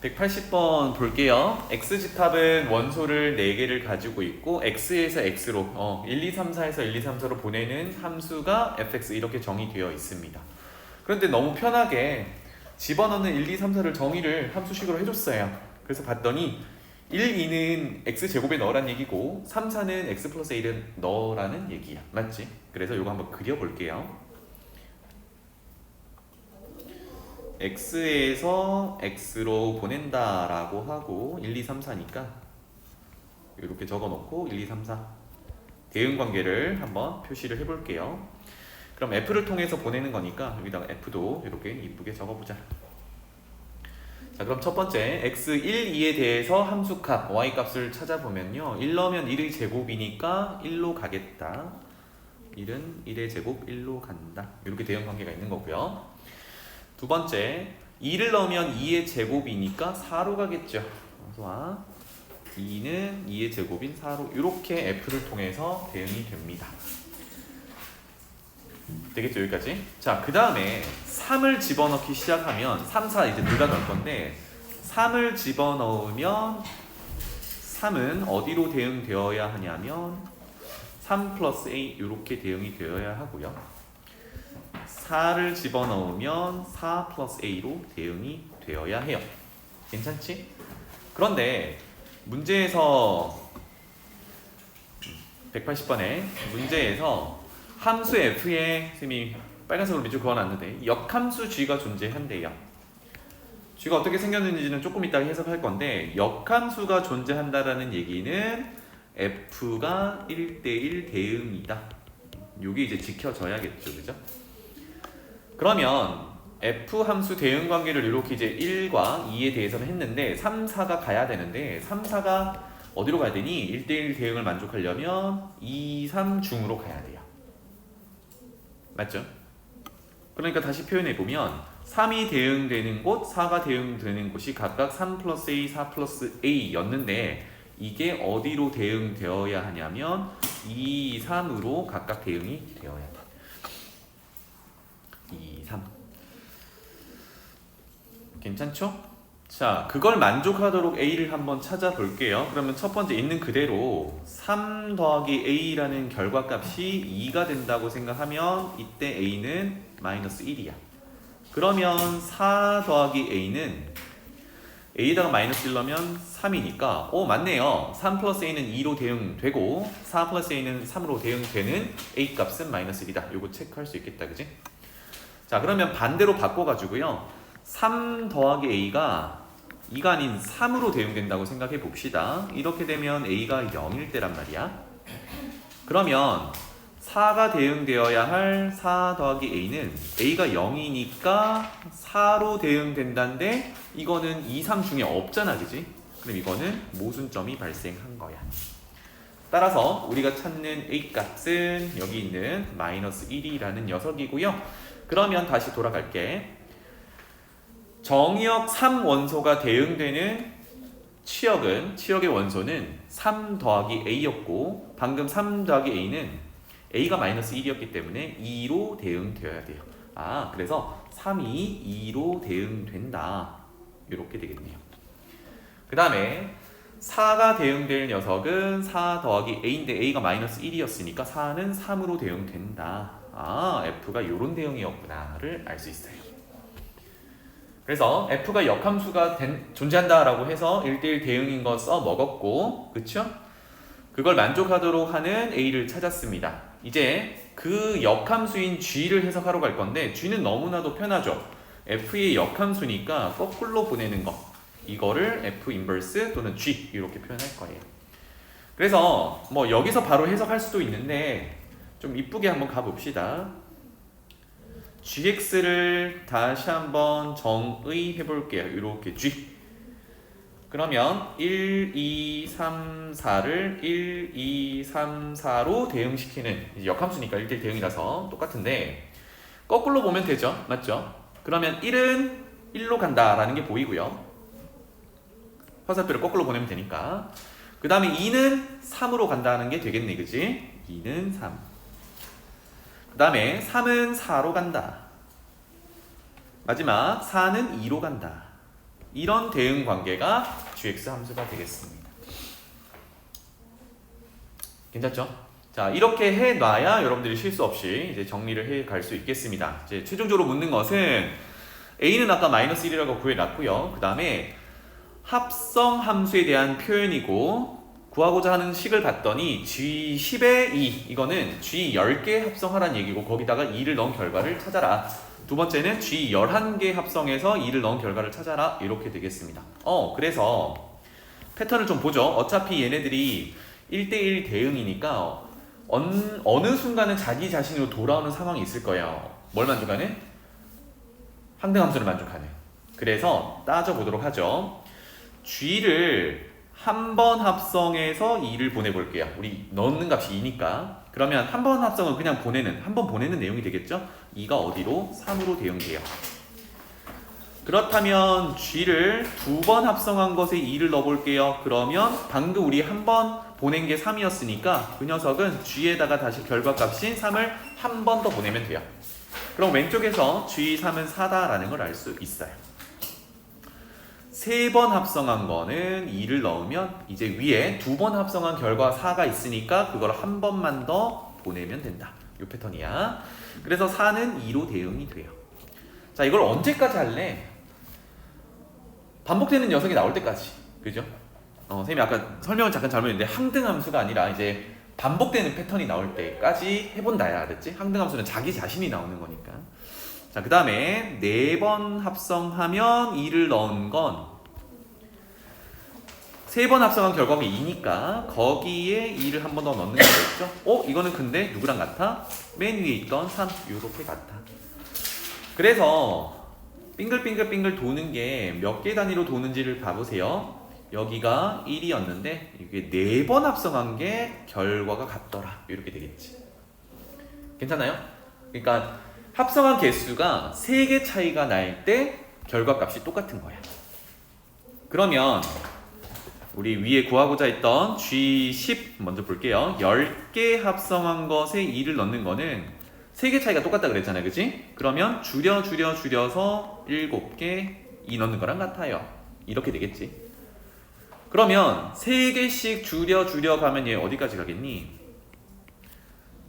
180번 볼게요. x집합은 원소를 4개를 가지고 있고 x에서 x로 1, 2, 3, 4에서 1, 2, 3, 4로 보내는 함수가 fx 이렇게 정의되어 있습니다. 그런데 너무 편하게 집어넣는 1, 2, 3, 4를 정의를 함수식으로 해줬어요. 그래서 봤더니 1, 2는 x제곱에 넣으란 얘기고 3, 4는 x 플러스 1을 넣으라는 얘기야. 맞지? 그래서 이거 한번 그려볼게요. x에서 x로 보낸다라고 하고 1, 2, 3, 4니까 이렇게 적어놓고 1, 2, 3, 4 대응관계를 한번 표시를 해볼게요. 그럼 f를 통해서 보내는 거니까 여기다가 f도 이렇게 이쁘게 적어보자. 자, 그럼 첫 번째 x1, 2에 대해서 함수값 y값을 찾아보면요, 1 넣으면 1의 제곱이니까 1로 가겠다. 1은 1의 제곱 1로 간다. 이렇게 대응관계가 있는 거고요. 두 번째 2를 넣으면 2의 제곱이니까 4로 가겠죠. 그래서 2는 2의 제곱인 4로 이렇게 f를 통해서 대응이 됩니다. 되겠죠, 여기까지? 자, 그 다음에 3을 집어넣기 시작하면 3, 4 이제 둘 다 넣을 건데 3을 집어넣으면 3은 어디로 대응되어야 하냐면 3 플러스 a 이렇게 대응이 되어야 하고요. 4를 집어넣으면 4 플러스 a로 대응이 되어야 해요. 괜찮지? 그런데 문제에서 180번에 문제에서 함수 f에 선생님이 빨간색으로 밑줄 그어놨는데 역함수 g가 존재한대요. g가 어떻게 생겼는지는 조금 이따 해석할 건데 역함수가 존재한다라는 얘기는 f가 1대1 대응이다. 이게 이제 지켜져야겠죠, 그죠? 그러면 f 함수 대응 관계를 이렇게 이제 1과 2에 대해서는 했는데 3, 4가 가야 되는데 3, 4가 어디로 가야 되니? 1대1 대응을 만족하려면 2, 3 중으로 가야 돼요. 맞죠? 그러니까 다시 표현해 보면 3이 대응되는 곳, 4가 대응되는 곳이 각각 3 플러스 a, 4 플러스 a였는데 이게 어디로 대응되어야 하냐면 2, 3으로 각각 대응이 되어야 돼. 2, 3. 괜찮죠? 자, 그걸 만족하도록 A를 한번 찾아볼게요. 그러면 첫 번째 있는 그대로 3 더하기 A라는 결과값이 2가 된다고 생각하면 이때 A는 마이너스 1이야. 그러면 4 더하기 A는 A에다가 마이너스 1 넣으면 3이니까 맞네요. 3 플러스 A는 2로 대응되고 4 플러스 A는 3으로 대응되는 A값은 마이너스 1이다. 요거 체크할 수 있겠다, 그지? 자, 그러면 반대로 바꿔가지고요, 3 더하기 a가 2가 아닌 3으로 대응된다고 생각해 봅시다. 이렇게 되면 a가 0일 때란 말이야. 그러면 4가 대응되어야 할 4 더하기 a는 a가 0이니까 4로 대응된다는데 이거는 2, 3 중에 없잖아, 그지? 그럼 이거는 모순점이 발생한 거야. 따라서 우리가 찾는 a 값은 여기 있는 마이너스 1이라는 녀석이고요. 그러면 다시 돌아갈게. 정의역 3원소가 대응되는 치역의 원소는 3 더하기 a였고 방금 3 더하기 a는 a가 마이너스 1이었기 때문에 2로 대응되어야 돼요. 그래서 3이 2로 대응된다. 이렇게 되겠네요. 그 다음에 4가 대응될 녀석은 4 더하기 a인데 a가 마이너스 1이었으니까 4는 3으로 대응된다. f가 이런 대응이었구나를 알 수 있어요. 그래서 f가 역함수가 존재한다라고 해서 1대1 대응인 거 써먹었고, 그쵸? 그걸 만족하도록 하는 a를 찾았습니다. 이제 그 역함수인 g를 해석하러 갈 건데 g는 너무나도 편하죠. f의 역함수니까 거꾸로 보내는 거, 이거를 f 인버스 또는 g 이렇게 표현할 거예요. 그래서 뭐 여기서 바로 해석할 수도 있는데 좀 이쁘게 한번 가봅시다. gx를 다시 한번 정의해 볼게요. 이렇게 g. 그러면 1, 2, 3, 4를 1, 2, 3, 4로 대응시키는 역함수니까 1대1 대응이라서 똑같은데 거꾸로 보면 되죠. 맞죠? 그러면 1은 1로 간다라는 게 보이고요. 화살표를 거꾸로 보내면 되니까. 그 다음에 2는 3으로 간다는 게 되겠네, 그지? 2는 3. 그 다음에 3은 4로 간다. 마지막 4는 2로 간다. 이런 대응 관계가 gx 함수가 되겠습니다. 괜찮죠? 자, 이렇게 해놔야 여러분들이 실수 없이 이제 정리를 해 갈 수 있겠습니다. 이제 최종적으로 묻는 것은 a는 아까 마이너스 1이라고 구해놨고요. 그 다음에 합성 함수에 대한 표현이고 구하고자 하는 식을 봤더니 G10에 2 이거는 G10개 합성하라는 얘기고 거기다가 2를 넣은 결과를 찾아라. 두 번째는 G11개 합성해서 2를 넣은 결과를 찾아라. 이렇게 되겠습니다. 그래서 패턴을 좀 보죠. 어차피 얘네들이 1대1 대응이니까 어느 순간은 자기 자신으로 돌아오는 상황이 있을 거예요. 뭘 만족하는? 항등함수를 만족하는. 그래서 따져보도록 하죠. G를 한 번 합성해서 2를 보내볼게요. 우리 넣는 값이 2니까. 그러면 한 번 합성은 그냥 한 번 보내는 내용이 되겠죠? 2가 어디로? 3으로 대응돼요. 그렇다면 G를 두 번 합성한 것에 2를 넣어볼게요. 그러면 방금 우리 한 번 보낸 게 3이었으니까 그 녀석은 G에다가 다시 결과값인 3을 한 번 더 보내면 돼요. 그럼 왼쪽에서 G3은 4다라는 걸 알 수 있어요. 세 번 합성한 거는 2를 넣으면 이제 위에 두 번 합성한 결과 4가 있으니까 그걸 한 번만 더 보내면 된다. 이 패턴이야. 그래서 4는 2로 대응이 돼요. 자, 이걸 언제까지 할래? 반복되는 녀석이 나올 때까지. 그죠? 선생님이 아까 설명을 잠깐 잘못했는데 항등함수가 아니라 이제 반복되는 패턴이 나올 때까지 해본다야. 알았지? 항등함수는 자기 자신이 나오는 거니까. 자, 그 다음에 4번 합성하면 2를 넣은 건 3번 합성한 결과가 2니까 거기에 2를 한 번 더 넣는 거겠죠? 이거는 근데 누구랑 같아? 맨 위에 있던 3 이렇게 같아. 그래서 빙글빙글 도는 게 몇 개 단위로 도는지를 봐보세요. 여기가 1이었는데 이게 4번 합성한 게 결과가 같더라. 이렇게 되겠지. 괜찮아요? 그러니까 합성한 개수가 3개 차이가 날 때 결과값이 똑같은 거야. 그러면 우리 위에 구하고자 했던 G10 먼저 볼게요. 10개 합성한 것에 2를 넣는 거는 3개 차이가 똑같다 그랬잖아요. 그치? 그러면 줄여서 7개 2 넣는 거랑 같아요. 이렇게 되겠지. 그러면 3개씩 줄여 가면 얘 어디까지 가겠니?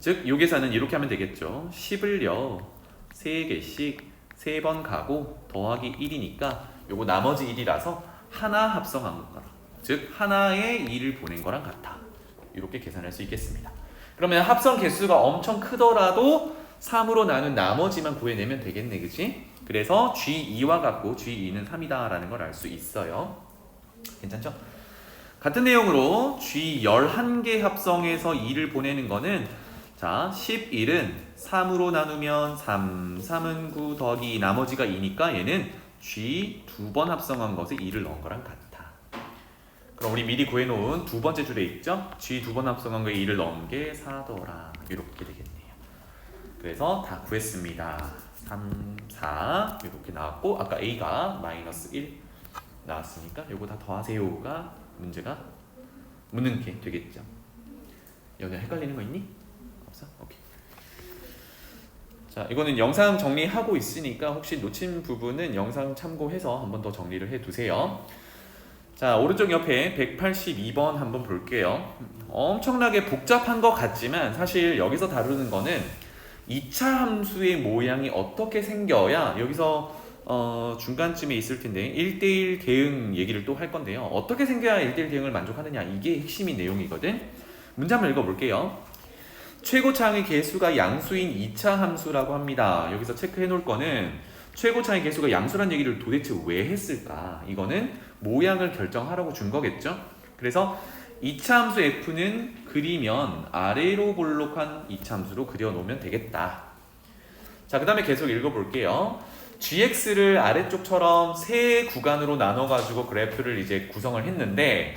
즉, 요 계산은 이렇게 하면 되겠죠. 10을요 3개씩 3번 가고 더하기 1이니까 요거 나머지 1이라서 하나 합성한 거라. 즉 하나에 2를 보낸 거랑 같아. 이렇게 계산할 수 있겠습니다. 그러면 합성 개수가 엄청 크더라도 3으로 나눈 나머지만 구해내면 되겠네. 그치? 그래서 G2와 같고 G2는 3이다 라는 걸 알 수 있어요. 괜찮죠? 같은 내용으로 G11개 합성해서 2를 보내는 거는 자, 11은 3으로 나누면 3, 3은 9 더하기 나머지가 2니까 얘는 G 2번 합성한 것에 2를 넣은 거랑 같다. 그럼 우리 미리 구해놓은 두 번째 줄에 있죠? G 2번 합성한 거에 2를 넣은 게 4더라. 이렇게 되겠네요. 그래서 다 구했습니다. 3, 4 이렇게 나왔고 아까 A가 마이너스 1 나왔으니까 이거 다 더하세요가 문제가 묻는 게 되겠죠. 여기 헷갈리는 거 있니? 없어? 오케이. 자, 이거는 영상 정리하고 있으니까 혹시 놓친 부분은 영상 참고해서 한 번 더 정리를 해두세요. 자, 오른쪽 옆에 182번 한번 볼게요. 엄청나게 복잡한 것 같지만 사실 여기서 다루는 거는 2차 함수의 모양이 어떻게 생겨야 여기서 중간쯤에 있을 텐데 1대1 대응 얘기를 또 할 건데요. 어떻게 생겨야 1대1 대응을 만족하느냐 이게 핵심인 내용이거든. 문제 한번 읽어볼게요. 최고차항의 개수가 양수인 2차 함수라고 합니다. 여기서 체크해 놓을 거는 최고차항의 개수가 양수란 얘기를 도대체 왜 했을까? 이거는 모양을 결정하라고 준 거겠죠? 그래서 2차 함수 f는 그리면 아래로 볼록한 2차 함수로 그려놓으면 되겠다. 자, 그 다음에 계속 읽어볼게요. gx를 아래쪽처럼 세 구간으로 나눠가지고 그래프를 이제 구성을 했는데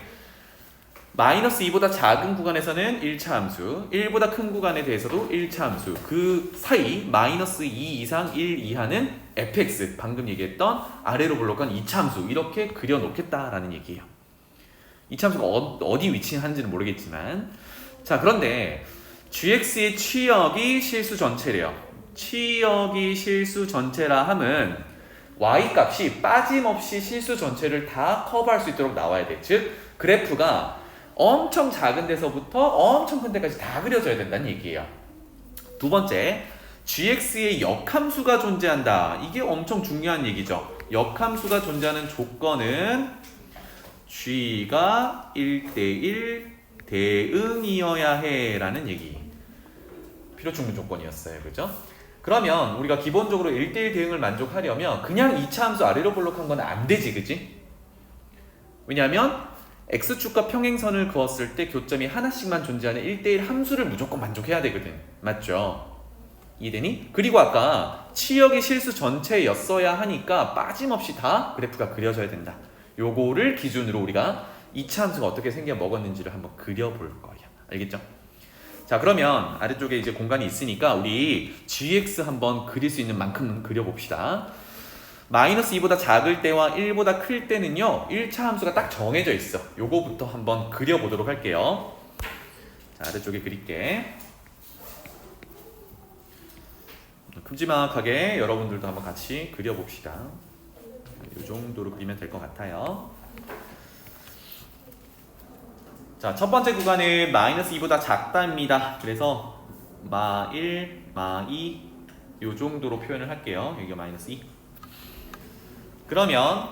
마이너스 2보다 작은 구간에서는 1차 함수, 1보다 큰 구간에 대해서도 1차 함수, 그 사이 마이너스 2 이상 1 이하는 fx, 방금 얘기했던 아래로 볼록한 2차 함수 이렇게 그려놓겠다라는 얘기예요. 2차 함수가 어디 위치하는지는 모르겠지만 자, 그런데 gx의 취역이 실수 전체래요. 취역이 실수 전체라 함은 y값이 빠짐없이 실수 전체를 다 커버할 수 있도록 나와야 돼. 즉 그래프가 엄청 작은 데서부터 엄청 큰 데까지 다 그려져야 된다는 얘기예요. 두 번째, gx의 역함수가 존재한다. 이게 엄청 중요한 얘기죠. 역함수가 존재하는 조건은 g가 1대1 대응이어야 해 라는 얘기. 필요충분 조건이었어요. 그죠? 그러면 우리가 기본적으로 1대1 대응을 만족하려면 그냥 2차 함수 아래로 볼록한 건 안 되지. 그지? 왜냐하면 x축과 평행선을 그었을 때 교점이 하나씩만 존재하는 1대1 함수를 무조건 만족해야 되거든. 맞죠? 이해되니? 그리고 아까 치역이 실수 전체였어야 하니까 빠짐없이 다 그래프가 그려져야 된다. 요거를 기준으로 우리가 2차 함수가 어떻게 생겨 먹었는지를 한번 그려볼 거예요. 알겠죠? 자, 그러면 아래쪽에 이제 공간이 있으니까 우리 gx 한번 그릴 수 있는 만큼 그려봅시다. 마이너스 2보다 작을 때와 1보다 클 때는요 1차 함수가 딱 정해져 있어. 요거부터 한번 그려보도록 할게요. 자, 아래쪽에 그릴게. 큼지막하게 여러분들도 한번 같이 그려봅시다. 이 정도로 그리면 될 것 같아요. 자, 첫 번째 구간은 마이너스 2보다 작다입니다. 그래서 마1, 마2 이 정도로 표현을 할게요. 여기가 마이너스 2. 그러면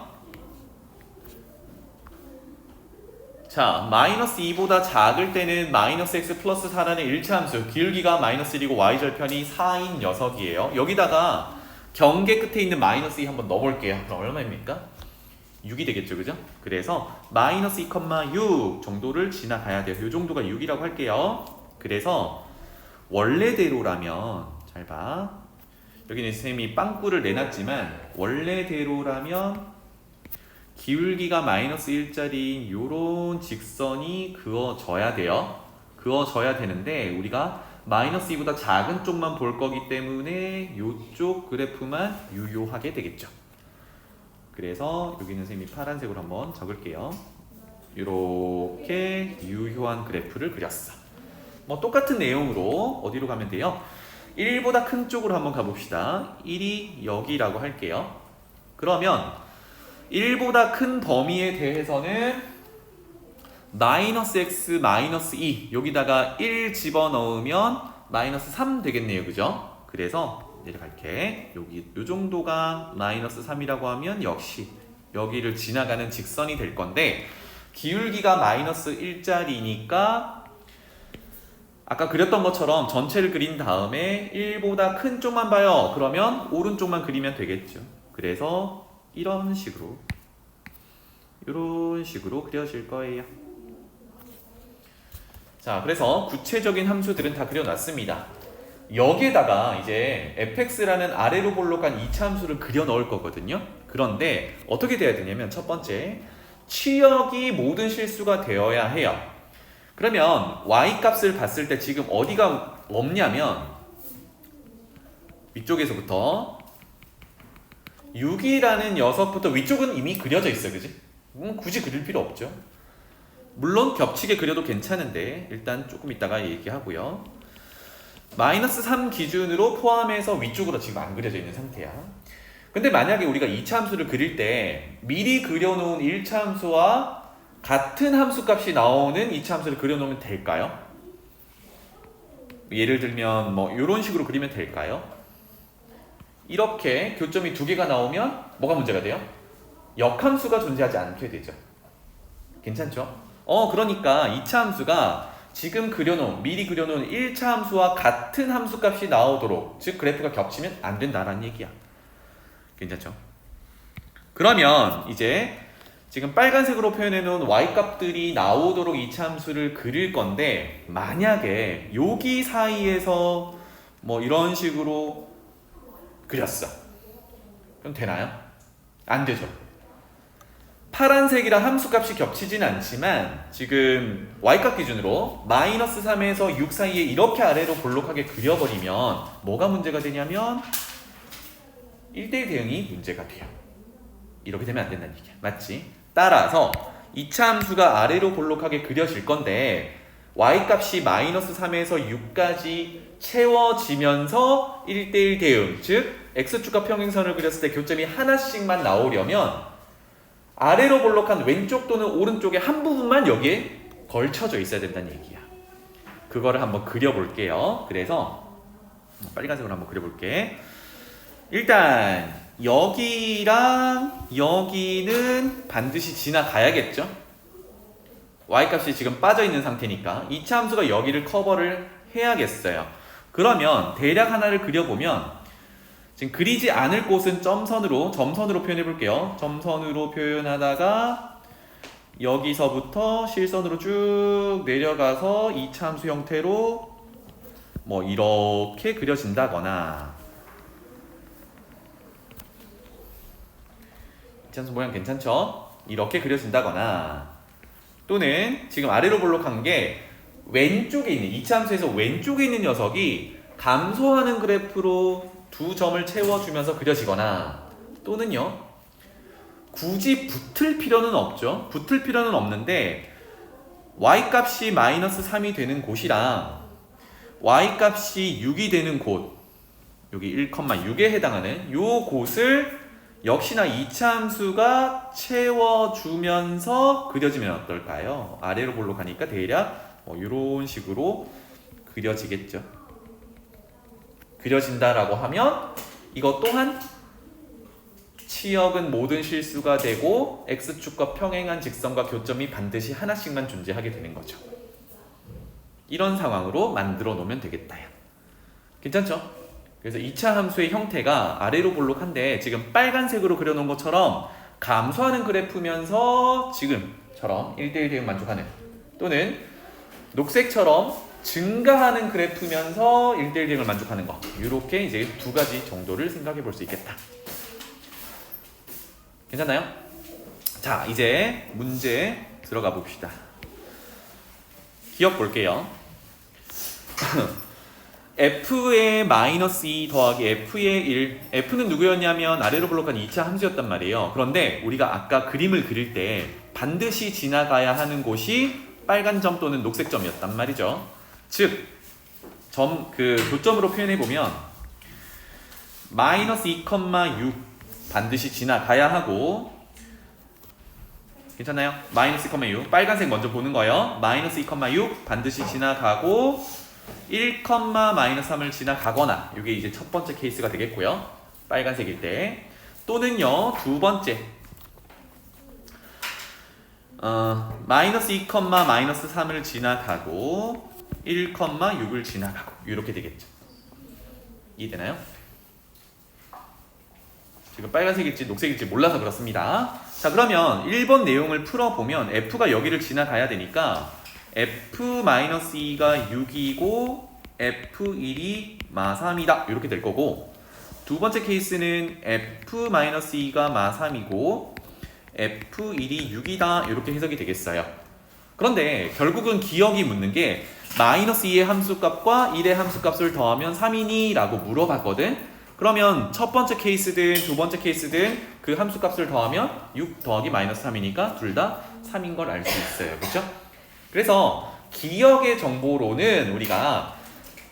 자, 마이너스 2보다 작을 때는 마이너스 x 플러스 4라는 1차 함수, 기울기가 마이너스 1이고 y절편이 4인 녀석이에요. 여기다가 경계 끝에 있는 마이너스 2 한번 넣어볼게요. 그럼 얼마입니까? 6이 되겠죠, 그죠? 그래서 마이너스 2,6 정도를 지나가야 돼요. 이 정도가 6이라고 할게요. 그래서 원래대로라면, 잘 봐. 여기는 선생님이 빵꾸를 내놨지만 원래대로라면 기울기가 마이너스 1짜리인 요런 직선이 그어져야 돼요. 그어져야 되는데 우리가 마이너스 2보다 작은 쪽만 볼 거기 때문에 요쪽 그래프만 유효하게 되겠죠. 그래서 여기는 선생님이 파란색으로 한번 적을게요. 이렇게 유효한 그래프를 그렸어. 뭐 똑같은 내용으로 어디로 가면 돼요? 1보다 큰 쪽으로 한번 가봅시다. 1이 여기라고 할게요. 그러면 1보다 큰 범위에 대해서는 마이너스 x 마이너스 2 여기다가 1 집어넣으면 마이너스 3 되겠네요. 그죠? 그래서 내려갈게. 여기 요 정도가 마이너스 3이라고 하면 역시 여기를 지나가는 직선이 될 건데 기울기가 마이너스 1짜리니까 아까 그렸던 것처럼 전체를 그린 다음에 1보다 큰 쪽만 봐요. 그러면 오른쪽만 그리면 되겠죠. 그래서 이런 식으로 그려질 거예요. 자, 그래서 구체적인 함수들은 다 그려놨습니다. 여기에다가 이제 fx라는 아래로 볼록한 2차 함수를 그려 넣을 거거든요. 그런데 어떻게 돼야 되냐면 첫 번째, 치역이 모든 실수가 되어야 해요. 그러면 y값을 봤을 때 지금 어디가 없냐면 위쪽에서부터 6이라는 녀석부터 위쪽은 이미 그려져 있어요. 그지? 굳이 그릴 필요 없죠. 물론 겹치게 그려도 괜찮은데 일단 조금 이따가 얘기하고요. 마이너스 3 기준으로 포함해서 위쪽으로 지금 안 그려져 있는 상태야. 근데 만약에 우리가 2차 함수를 그릴 때 미리 그려놓은 1차 함수와 같은 함수값이 나오는 2차 함수를 그려놓으면 될까요? 예를 들면 뭐 이런 식으로 그리면 될까요? 이렇게 교점이 두 개가 나오면 뭐가 문제가 돼요? 역함수가 존재하지 않게 되죠. 괜찮죠? 그러니까 2차 함수가 지금 미리 그려놓은 1차 함수와 같은 함수값이 나오도록, 즉 그래프가 겹치면 안 된다라는 얘기야. 괜찮죠? 그러면 이제 지금 빨간색으로 표현해놓은 y값들이 나오도록 2차 함수를 그릴 건데 만약에 여기 사이에서 뭐 이런 식으로 그렸어. 그럼 되나요? 안 되죠. 파란색이랑 함수값이 겹치진 않지만 지금 y값 기준으로 마이너스 3에서 6 사이에 이렇게 아래로 볼록하게 그려버리면 뭐가 문제가 되냐면 1대1 대응이 문제가 돼요. 이렇게 되면 안 된다는 얘기야. 맞지? 따라서 2차 함수가 아래로 볼록하게 그려질 건데 y값이 마이너스 3에서 6까지 채워지면서 1대1 대응, 즉 x축과 평행선을 그렸을 때 교점이 하나씩만 나오려면 아래로 볼록한 왼쪽 또는 오른쪽의 한 부분만 여기에 걸쳐져 있어야 된다는 얘기야. 그거를 한번 그려볼게요. 그래서 빨간색으로 한번 그려볼게. 일단 여기랑 여기는 반드시 지나가야겠죠? y값이 지금 빠져있는 상태니까 이차 함수가 여기를 커버를 해야겠어요. 그러면 대략 하나를 그려보면 지금 그리지 않을 곳은 점선으로 표현해 볼게요. 점선으로 표현하다가 여기서부터 실선으로 쭉 내려가서 이차 함수 형태로 뭐 이렇게 그려진다거나, 이차 함수 모양 괜찮죠? 이렇게 그려진다거나, 또는 지금 아래로 볼록한 게 왼쪽에 있는 이차 함수에서 왼쪽에 있는 녀석이 감소하는 그래프로 두 점을 채워주면서 그려지거나, 또는요 굳이 붙을 필요는 없죠. 붙을 필요는 없는데 y값이 마이너스 3이 되는 곳이랑 y값이 6이 되는 곳, 여기 1,6에 해당하는 요 곳을 역시나 이차 함수가 채워주면서 그려지면 어떨까요? 아래로 볼록하니까 대략 이런 식으로 그려지겠죠. 그려진다라고 하면 이것 또한 치역은 모든 실수가 되고 x축과 평행한 직선과 교점이 반드시 하나씩만 존재하게 되는 거죠. 이런 상황으로 만들어 놓으면 되겠다. 괜찮죠? 그래서 2차 함수의 형태가 아래로 볼록한데 지금 빨간색으로 그려놓은 것처럼 감소하는 그래프면서 지금처럼 1대1 대응 만족하는, 또는 녹색처럼 증가하는 그래프면서 1대1 대응을 만족하는 거, 이렇게 이제 두 가지 정도를 생각해 볼 수 있겠다. 괜찮나요? 자, 이제 문제 들어가 봅시다. 기억 볼게요. f의 마이너스 2 더하기 f의 1, f는 누구였냐면 아래로 볼록한 2차 함수였단 말이에요. 그런데 우리가 아까 그림을 그릴 때 반드시 지나가야 하는 곳이 빨간 점 또는 녹색 점이었단 말이죠. 즉, 교점으로 표현해보면 마이너스 2,6 반드시 지나가야 하고, 괜찮나요? 마이너스 2,6 빨간색 먼저 보는 거예요. 마이너스 2,6 반드시 지나가고 1, 마이너스 3을 지나가거나, 이게 이제 첫 번째 케이스가 되겠고요. 빨간색일 때. 또는요, 두 번째 마이너스 2, 마이너스 3을 지나가고 1, 6을 지나가고, 이렇게 되겠죠. 이해되나요? 지금 빨간색일지 녹색일지 몰라서 그렇습니다. 자, 그러면 1번 내용을 풀어보면 f가 여기를 지나가야 되니까 f-2가 6이고 f1이 마3이다, 이렇게 될 거고, 두 번째 케이스는 f-2가 마3이고 f1이 6이다, 이렇게 해석이 되겠어요. 그런데 결국은 기억이 묻는 게 마이너스 2의 함수값과 1의 함수값을 더하면 3이니? 라고 물어봤거든. 그러면 첫 번째 케이스든 두 번째 케이스든 그 함수값을 더하면 6 더하기 마이너스 3이니까 둘 다 3인 걸 알 수 있어요. 그렇죠? 그래서 기억의 정보로는 우리가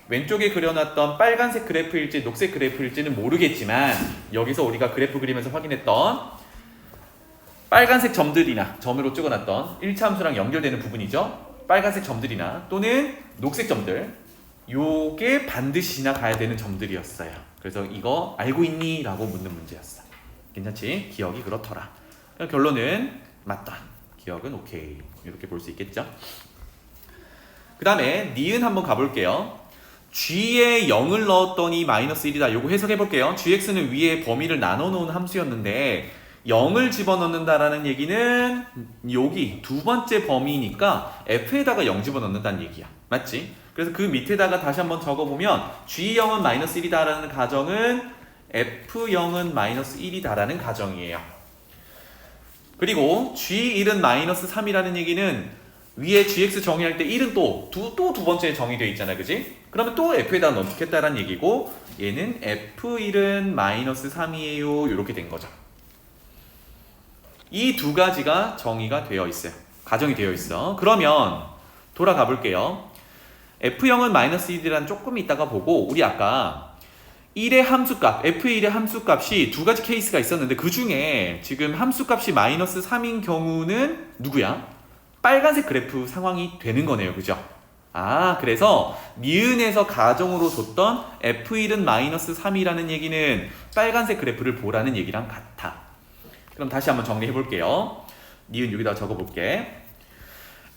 왼쪽에 그려놨던 빨간색 그래프일지 녹색 그래프일지는 모르겠지만, 여기서 우리가 그래프 그리면서 확인했던 빨간색 점들이나 점으로 찍어놨던 1차 함수랑 연결되는 부분이죠. 빨간색 점들이나 또는 녹색 점들, 요게 반드시 지나가야 되는 점들이었어요. 그래서 이거 알고 있니? 라고 묻는 문제였어. 괜찮지? 기억이 그렇더라. 결론은 맞다. 기억은 오케이. 이렇게 볼 수 있겠죠? 그 다음에 니은 한번 가볼게요. g에 0을 넣었더니 마이너스 1이다. 요거 해석해 볼게요. gx는 위에 범위를 나눠 놓은 함수였는데 0을 집어넣는다라는 얘기는 여기 두 번째 범위니까 f에다가 0 집어넣는다는 얘기야. 맞지? 그래서 그 밑에다가 다시 한번 적어보면 g0은 마이너스 1이다라는 가정은 f0은 마이너스 1이다라는 가정이에요. 그리고 g1은 마이너스 3이라는 얘기는 위에 gx 정의할 때 1은 또 두 번째 정의되어 있잖아, 그지? 그러면 또 f에다 넣겠다라는 얘기고, 얘는 f1은 마이너스 3이에요, 이렇게 된 거죠. 이 두 가지가 정의가 되어 있어요. 가정이 되어 있어. 그러면 돌아가 볼게요. F0은 마이너스 1이란 조금 이따가 보고 우리 아까 1의 함수값, F1의 함수값이 두 가지 케이스가 있었는데 그 중에 지금 함수값이 마이너스 3인 경우는 누구야? 빨간색 그래프 상황이 되는 거네요. 그죠? 아, 그래서 니은에서 가정으로 줬던 F1은 마이너스 3이라는 얘기는 빨간색 그래프를 보라는 얘기랑 같아. 그럼 다시 한번 정리해 볼게요. 니은 여기다 적어 볼게.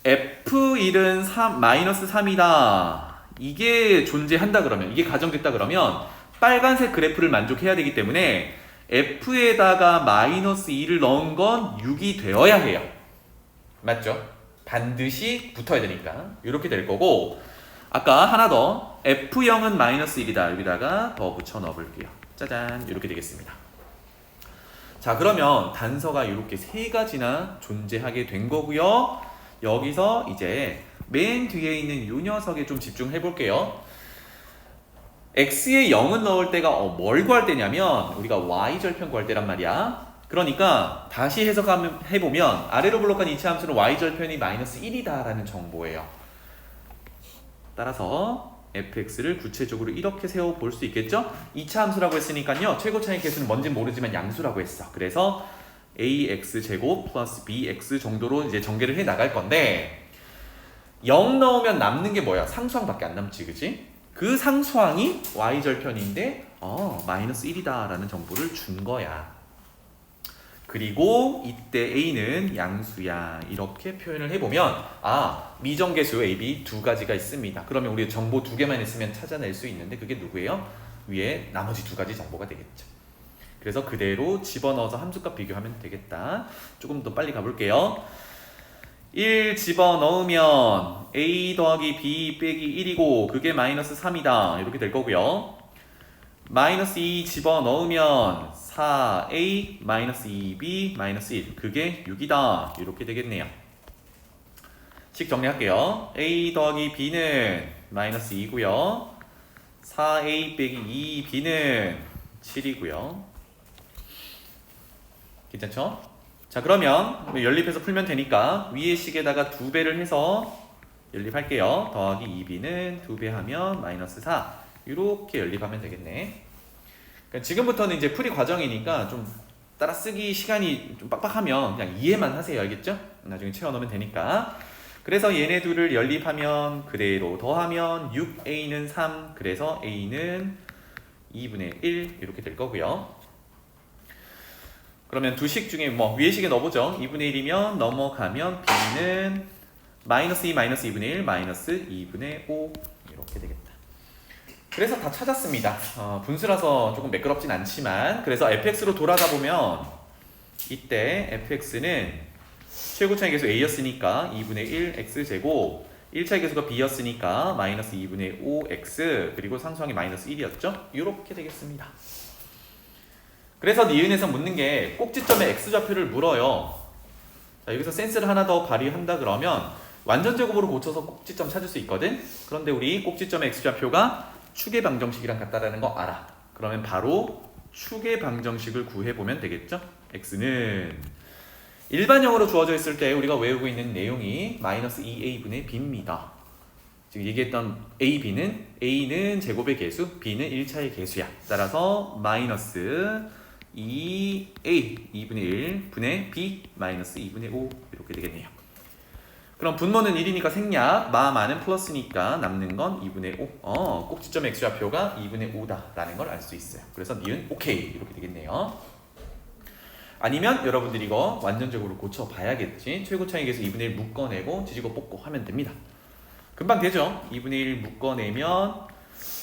F1은 마이너스 3이다. 이게 존재한다 그러면, 이게 가정됐다 그러면 빨간색 그래프를 만족해야 되기 때문에 F에다가 마이너스 2를 넣은 건 6이 되어야 해요. 맞죠? 반드시 붙어야 되니까 이렇게 될 거고, 아까 하나 더 F0은 마이너스 1이다. 여기다가 더 붙여 넣어 볼게요. 짜잔, 이렇게 되겠습니다. 자, 그러면 단서가 이렇게 세 가지나 존재하게 된 거고요. 여기서 이제 맨 뒤에 있는 이 녀석에 좀 집중해 볼게요. x에 0은 넣을 때가 뭘 구할 때냐면 우리가 y절편 구할 때란 말이야. 그러니까 다시 해석해보면 아래로 블록한 이차 함수는 y절편이 마이너스 1이다 라는 정보예요. 따라서 fx를 구체적으로 이렇게 세워볼 수 있겠죠? 2차 함수라고 했으니까요. 최고 차이 개수는 뭔지 모르지만 양수라고 했어. 그래서 ax제곱 플러스 bx 정도로 이제 전개를 해 나갈 건데 0 넣으면 남는 게 뭐야? 상수항밖에 안 남지, 그치? 그 상수항이 y절편인데 마이너스 1이다 라는 정보를 준 거야. 그리고 이때 a는 양수야 이렇게 표현을 해보면 미정계수 a, b 두 가지가 있습니다. 그러면 우리 정보 두 개만 있으면 찾아낼 수 있는데 그게 누구예요? 위에 나머지 두 가지 정보가 되겠죠. 그래서 그대로 집어넣어서 함수값 비교하면 되겠다. 조금 더 빨리 가볼게요. 1 집어넣으면 a 더하기 b 빼기 1이고 그게 마이너스 3이다 이렇게 될 거고요. 마이너스 2 집어넣으면 4a 마이너스 2b 마이너스 1 그게 6이다 이렇게 되겠네요. 식 정리할게요. a 더하기 b는 마이너스 2고요. 4a 빼기 2b는 7이고요. 괜찮죠? 자, 그러면 연립해서 풀면 되니까 위의 식에다가 2배를 해서 연립할게요. 더하기 2b는 2배 하면 마이너스 4 이렇게 연립하면 되겠네. 그러니까 지금부터는 이제 풀이 과정이니까 좀 따라 쓰기 시간이 좀 빡빡하면 그냥 이해만 하세요. 알겠죠? 나중에 채워넣으면 되니까. 그래서 얘네 둘을 연립하면 그대로 더하면 6a는 3 그래서 a는 2분의 1 이렇게 될 거고요. 그러면 두 식 중에 위의 식에 넣어보죠. 2분의 1이면 넘어가면 b는 마이너스 2 마이너스 2분의 1 마이너스 2분의 5 이렇게 되겠다. 그래서 다 찾았습니다. 분수라서 조금 매끄럽진 않지만 그래서 fx로 돌아가 보면 이때 fx는 최고차이 계수 a였으니까 2분의 1 x제곱 1차이 계수가 b였으니까 마이너스 2분의 5x 그리고 상수항이 마이너스 1이었죠? 이렇게 되겠습니다. 그래서 니은에서 묻는 게 꼭지점의 x좌표를 물어요. 자, 여기서 센스를 하나 더 발휘한다 그러면 완전 제곱으로 고쳐서 꼭지점 찾을 수 있거든? 그런데 우리 꼭지점의 x좌표가 축의 방정식이랑 같다라는 거 알아. 그러면 바로 축의 방정식을 구해보면 되겠죠? x는 일반형으로 주어져 있을 때 우리가 외우고 있는 내용이 마이너스 2a분의 b입니다. 지금 얘기했던 a, b는 a는 제곱의 개수, b는 1차의 개수야. 따라서 마이너스 2a 2분의 1 분의 b 마이너스 2분의 5 이렇게 되겠네요. 그럼 분모는 1이니까 생략, 마는 플러스니까 남는 건 2분의 5. 꼭지점 x좌표가 2분의 5다 라는 걸 알 수 있어요. 그래서 니은 오케이 이렇게 되겠네요. 아니면 여러분들이 이거 완전적으로 고쳐봐야겠지. 최고차이 계수 2분의 1 묶어내고 지지고 뽑고 하면 됩니다. 금방 되죠? 2분의 1 묶어내면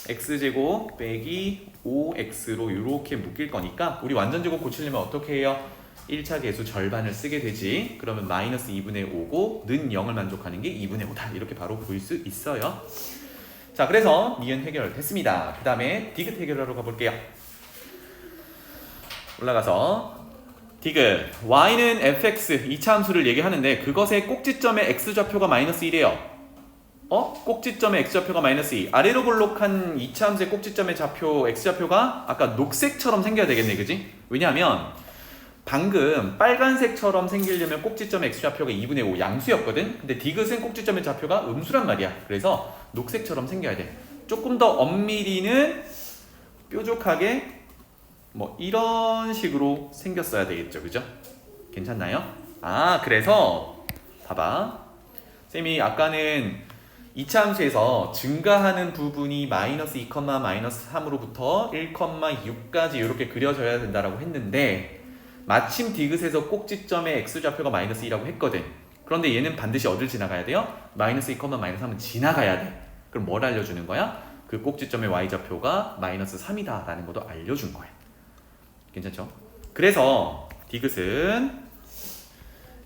x제곱 빼기 5x로 이렇게 묶일 거니까 우리 완전제곱 고치려면 어떻게 해요? 1차 계수 절반을 쓰게 되지. 그러면 마이너스 2분의 5고 는 0을 만족하는 게 2분의 5다 이렇게 바로 보일 수 있어요. 자, 그래서 니은 해결됐습니다. 그 다음에 디귿 해결하러 가볼게요. 올라가서 디귿 y는 fx 2차 함수를 얘기하는데 그것의 꼭지점의 x좌표가 마이너스 1이에요. 꼭지점의 x좌표가 마이너스 2. 아래로 볼록한 2차 함수의 꼭지점의 좌표 x좌표가 아까 녹색처럼 생겨야 되겠네, 그지? 왜냐하면 방금 빨간색처럼 생기려면 꼭지점의 x좌표가 2분의 5 양수였거든. 근데 디귿은 꼭지점의 좌표가 음수란 말이야. 그래서 녹색처럼 생겨야 돼. 조금 더 엄밀히는 뾰족하게 뭐 이런 식으로 생겼어야 되겠죠. 그죠? 괜찮나요? 그래서 봐봐. 쌤이 아까는 이차 함수에서 증가하는 부분이 마이너스 2, 마이너스 3으로부터 1,6까지 이렇게 그려져야 된다고 했는데 마침 디귿에서 꼭지점의 x좌표가 마이너스 2라고 했거든. 그런데 얘는 반드시 어딜 지나가야 돼요? 마이너스 2, 마이너스 3은 지나가야 돼. 그럼 뭘 알려주는 거야? 그 꼭지점의 y좌표가 마이너스 3이다 라는 것도 알려준 거야. 괜찮죠? 그래서 디귿은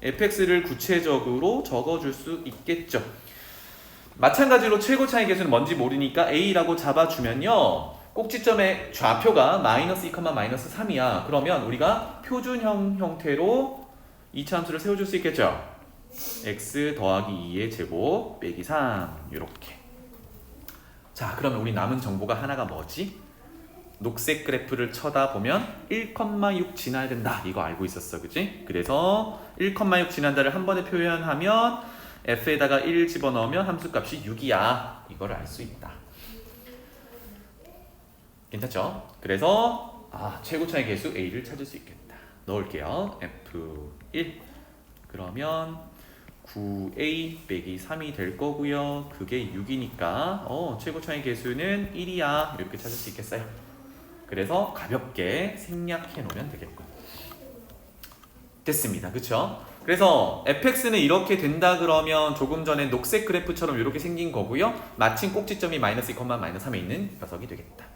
fx를 구체적으로 적어줄 수 있겠죠. 마찬가지로 최고 차이 계수는 뭔지 모르니까 a라고 잡아주면요. 꼭지점의 좌표가 마이너스 2, 마이너스 3이야. 그러면 우리가 표준형 형태로 이차 함수를 세워줄 수 있겠죠. x 더하기 2의 제곱 빼기 3 이렇게. 자, 그러면 우리 남은 정보가 하나가 뭐지? 녹색 그래프를 쳐다보면 1,6 지나야 된다. 이거 알고 있었어. 그치? 그래서 1,6 지난다를 한 번에 표현하면 f에다가 1 집어넣으면 함수값이 6이야. 이걸 알 수 있다. 괜찮죠? 그래서 최고 차이 계수 a를 찾을 수 있겠다. 넣을게요. f1 그러면 9a 빼기 3이 될 거고요. 그게 6이니까 최고 차이 계수는 1이야. 이렇게 찾을 수 있겠어요. 그래서 가볍게 생략해 놓으면 되겠고. 됐습니다. 그쵸? 그래서 fx는 이렇게 된다 그러면 조금 전에 녹색 그래프처럼 이렇게 생긴 거고요. 마침 꼭지점이 마이너스 2, 마이너스 3에 있는 녀석이 되겠다.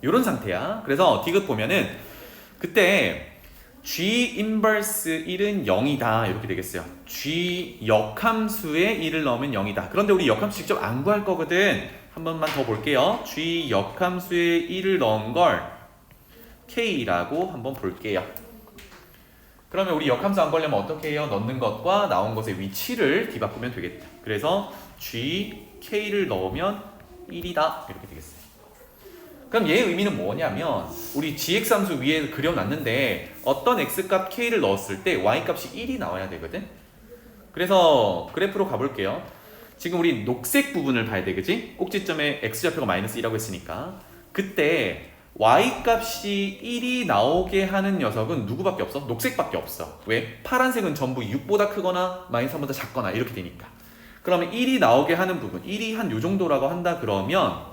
이런 상태야. 그래서 디귿 보면은 그때 g 인버스 1은 0이다 이렇게 되겠어요. g 역함수에 1을 넣으면 0이다. 그런데 우리 역함수 직접 안 구할 거거든. 한 번만 더 볼게요. g 역함수에 1을 넣은 걸 k라고 한번 볼게요. 그러면 우리 역함수 안 걸려면 어떻게 해요? 넣는 것과 나온 것의 위치를 뒤바꾸면 되겠다. 그래서 g k를 넣으면 1이다 이렇게 되겠어요. 그럼 얘의 의미는 뭐냐면 우리 gx 함수 위에 그려놨는데 어떤 x값 k를 넣었을 때 y값이 1이 나와야 되거든. 그래서 그래프로 가볼게요. 지금 우리 녹색 부분을 봐야 돼. 그치? 꼭지점에 x좌표가 마이너스 2라고 했으니까 그때 y값이 1이 나오게 하는 녀석은 누구밖에 없어? 녹색밖에 없어. 왜? 파란색은 전부 6보다 크거나 마이너스 3보다 작거나 이렇게 되니까. 그러면 1이 나오게 하는 부분 1이 한 요 정도라고 한다 그러면